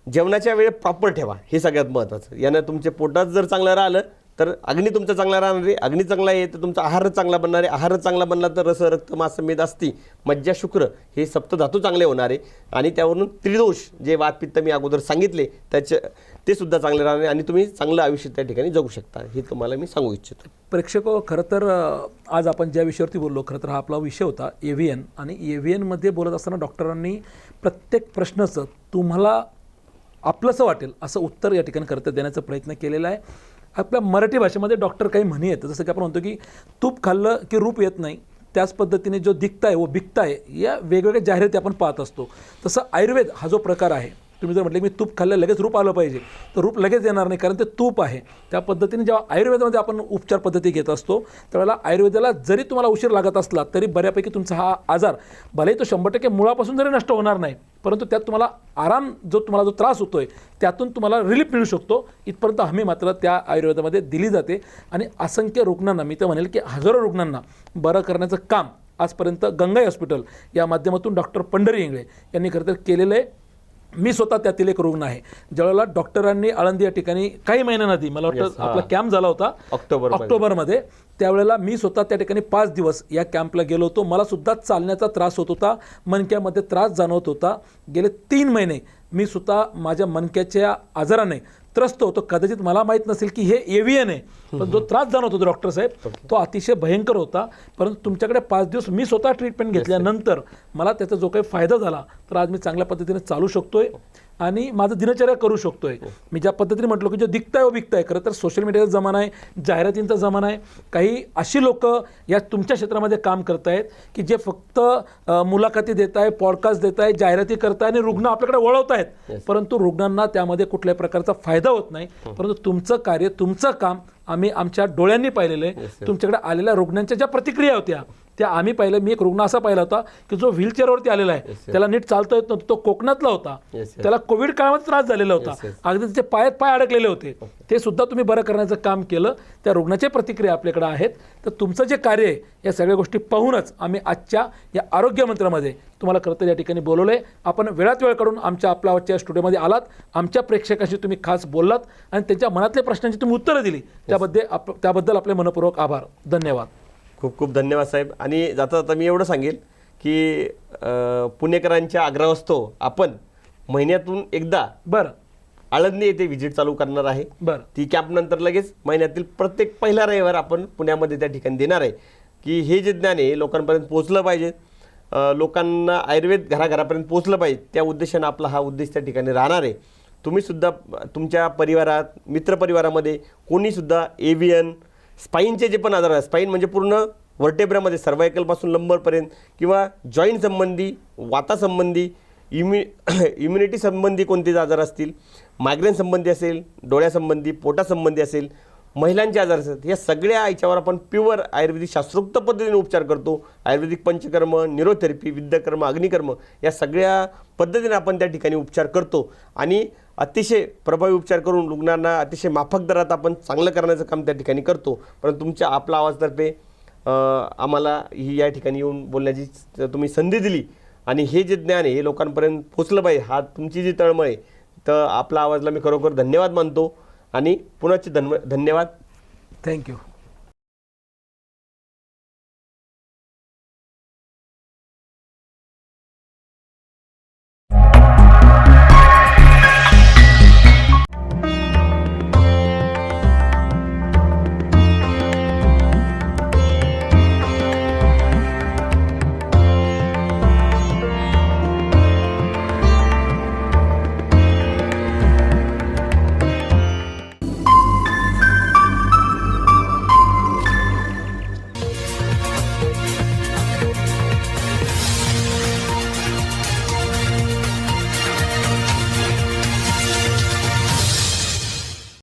जेवणाच्या वेळेत प्रॉपर ठेवा, हे सगळ्यात महत्त्वाचं. यानं तुमच्या पोटात जर चांगलं राहिलं तर अग्नी तुमचा चांगला राहणार आहे, अग्नी चांगला आहे तर तुमचा आहार चांगला बनणार आहे, आहार चांगला बनला तर रस, रक्त, मांस, मेद, अस्थी, मज्जा, शुक्र हे सप्तधातू चांगले होणार आहे. आणि त्यावरून त्रिदोष जे वातपित्त मी अगोदर सांगितले ते सुद्धा चांगले राहणार आहे आणि तुम्ही चांगलं आयुष्य त्या ठिकाणी जगू शकता, हे तुम्हाला मी सांगू इच्छितो. प्रेक्षको, खरं तर आज आपण ज्या विषयावरती बोललो, खरं तर हा आपला विषय होता AVN. आणि AVNमध्ये बोलत असताना डॉक्टरांनी प्रत्येक प्रश्नाचं तुम्हाला आपलंसं वाटेल असं उत्तर या ठिकाणी खरं तर देण्याचा प्रयत्न केलेला आहे. आपल्या मराठी भाषेमध्ये डॉक्टर काही म्हणी येतं, जसं की आपण म्हणतो की तूप खाल्लं की रूप येत नाही, त्याच पद्धतीने जो दिखता आहे व बिकता आहे, या वेगवेगळ्या जाहिराती आपण पाहत असतो. तसं आयुर्वेद हा जो प्रकार आहे, तुम्ही जर म्हटलं की मी तूप खाल्लं लगेच रूप आलं पाहिजे, तर रूप लगेच येणार नाही, कारण ते तूप आहे. त्या पद्धतीने जेव्हा आयुर्वेदामध्ये आपण उपचार पद्धती घेत असतो त्यावेळेला आयुर्वेदाला जरी तुम्हाला उशीर लागत असला तरी बऱ्यापैकी तुमचा हा आजार भलेही तो 100% मुळापासून जरी नष्ट होणार नाही, परंतु त्यात तुम्हाला आराम, तुम्हाला जो त्रास होतो आहे त्यातून तुम्हाला रिलीफ मिळू शकतो, इथपर्यंत हमी मात्र त्या आयुर्वेदामध्ये दिली जाते. आणि असंख्य रुग्णांना, मी तर म्हणेल की हजारो रुग्णांना बरं करण्याचं काम आजपर्यंत गंगाई हॉस्पिटल या माध्यमातून डॉक्टर पंढरी इंगळे यांनी खरं तर केलेलं आहे. मी स्वतः त्यातील एक रुग्ण आहे. ज्यावेळेला डॉक्टरांनी आळंदी या ठिकाणी काही महिन्यांआधी, मला वाटतं आपला कॅम्प झाला होता ऑक्टोबरमध्ये, त्यावेळेला मी स्वतः त्या ठिकाणी 5 दिवस या कॅम्पला गेलो होतो. मला सुद्धा चालण्याचा त्रास होत होता, मणक्यामध्ये त्रास जाणवत होता. गेले 3 महिने मी स्वतः माझ्या मणक्याच्या आजाराने त्रस्त होतो. कदाचित मला माहीत नसेल की हे AVN आहे, पण जो त्रास जाणवत होता डॉक्टर साहेब तो अतिशय भयंकर होता. परंतु तुमच्याकडे 5 दिवस मी स्वतः ट्रीटमेंट घेतल्यानंतर मला त्याचा जो काही फायदा झाला, तर आज मी चांगल्या पद्धतीने चालू शकतोय आणि माझं दिनचर्या करू शकतोय. मी ज्या पद्धतीने म्हटलो की जो दिखताय व बिकताय, खरं तर सोशल मीडियाचा जमाना आहे, जाहिरातींचा जमाना आहे. काही अशी लोक या तुमच्या क्षेत्रामध्ये काम करत आहेत की जे फक्त मुलाखती देत आहे, पॉडकास्ट देत आहे, जाहिराती करत आहे आणि रुग्ण आपल्याकडे वळवत आहेत, परंतु रुग्णांना त्यामध्ये कुठल्याही प्रकारचा फायदा होत नाही. परंतु तुमचं कार्य, तुमचं काम आम्ही आमच्या डोळ्यांनी पाहिलेलं आहे. तुमच्याकडे आलेल्या रुग्णांच्या ज्या प्रतिक्रिया होत्या त्या आम्ही पाहिलं. मी एक रुग्ण असा पाहिला होता की जो व्हीलचेअरवरती आलेला आहे, त्याला नीट चालता येत नव्हतं, तो कोकणातला होता, त्याला कोविड काळामध्ये त्रास झालेला होता, अगदी त्याचे पायात पाय अडकलेले होते, ते सुद्धा तुम्ही बरं करण्याचं काम केलं. त्या रुग्णाच्या प्रतिक्रिया आपल्याकडे आहेत. तर तुमचं जे कार्य आहे या सगळ्या गोष्टी पाहूनच आम्ही आजच्या या आरोग्य मंत्रामध्ये तुम्हाला खरं तर या ठिकाणी बोलवलं आहे. आपण वेळात वेळ काढून आमच्या आपल्या आवाजच्या स्टुडिओमध्ये आलात, आमच्या प्रेक्षकांशी तुम्ही खास बोललात आणि त्यांच्या मनातल्या प्रश्नांची तुम्ही उत्तरं दिली, त्याबद्दल आपले मनपूर्वक आभार. धन्यवाद. खूप खूप धन्यवाद साहेब. आणि जाता जाता मी एवढं सांगेल की पुणेकरांच्या आग्रहास्तव आपण महिन्यातून एकदा बरं आळंदी येथे व्हिजिट चालू करणार आहे. बरं ती कॅम्पनंतर लगेच महिन्यातील प्रत्येक पहिला रविवार आपण पुण्यामध्ये त्या ठिकाणी देणार आहे की हे जे ज्ञान आहे लोकांपर्यंत पोहोचलं पाहिजे, लोकांना आयुर्वेद घराघरापर्यंत पोहोचलं पाहिजे. त्या उद्देशानं आपला हा उद्देश त्या ठिकाणी राहणार आहे. तुम्हीसुद्धा तुमच्या परिवारात, मित्रपरिवारामध्ये कोणीसुद्धा एव्हियन, स्पाईनचे जे पण आजार आहेत, स्पाईन म्हणजे पूर्ण वर्टेब्रामध्ये सर्वायकलपासून लंबरपर्यंत किंवा जॉईंट संबंधी, वातासंबंधी, इम्युनिटी संबंधी कोणते आजार असतील, मायग्रेन संबंधी असेल, डोळ्यासंबंधी, पोटासंबंधी असेल, महिलांचे आजार असतात, या सगळ्या याच्यावर आपण प्युअर आयुर्वेदिक शास्त्रोक्त पद्धतीने उपचार करतो. आयुर्वेदिक पंचकर्म, न्यूरोथेरपी, विद्यकर्म, अग्निकर्म या सगळ्या पद्धतीने आपण त्या ठिकाणी उपचार करतो आणि अतिशय प्रभावी उपचार करून रुग्णांना अतिशय माफक दरात आपण चांगलं करण्याचं काम त्या ठिकाणी करतो. परंतु तुमच्या आपला आवाजतर्फे आम्हाला ही या ठिकाणी येऊन बोलण्याची तुम्ही संधी दिली आणि हे जे ज्ञान आहे हे लोकांपर्यंत पोचलं पाहिजे, हा तुमची जी तळमळ आहे, तर आपला आवाजला मी खरोखर धन्यवाद मानतो आणि पुन्हा धन्यवाद. थँक्यू.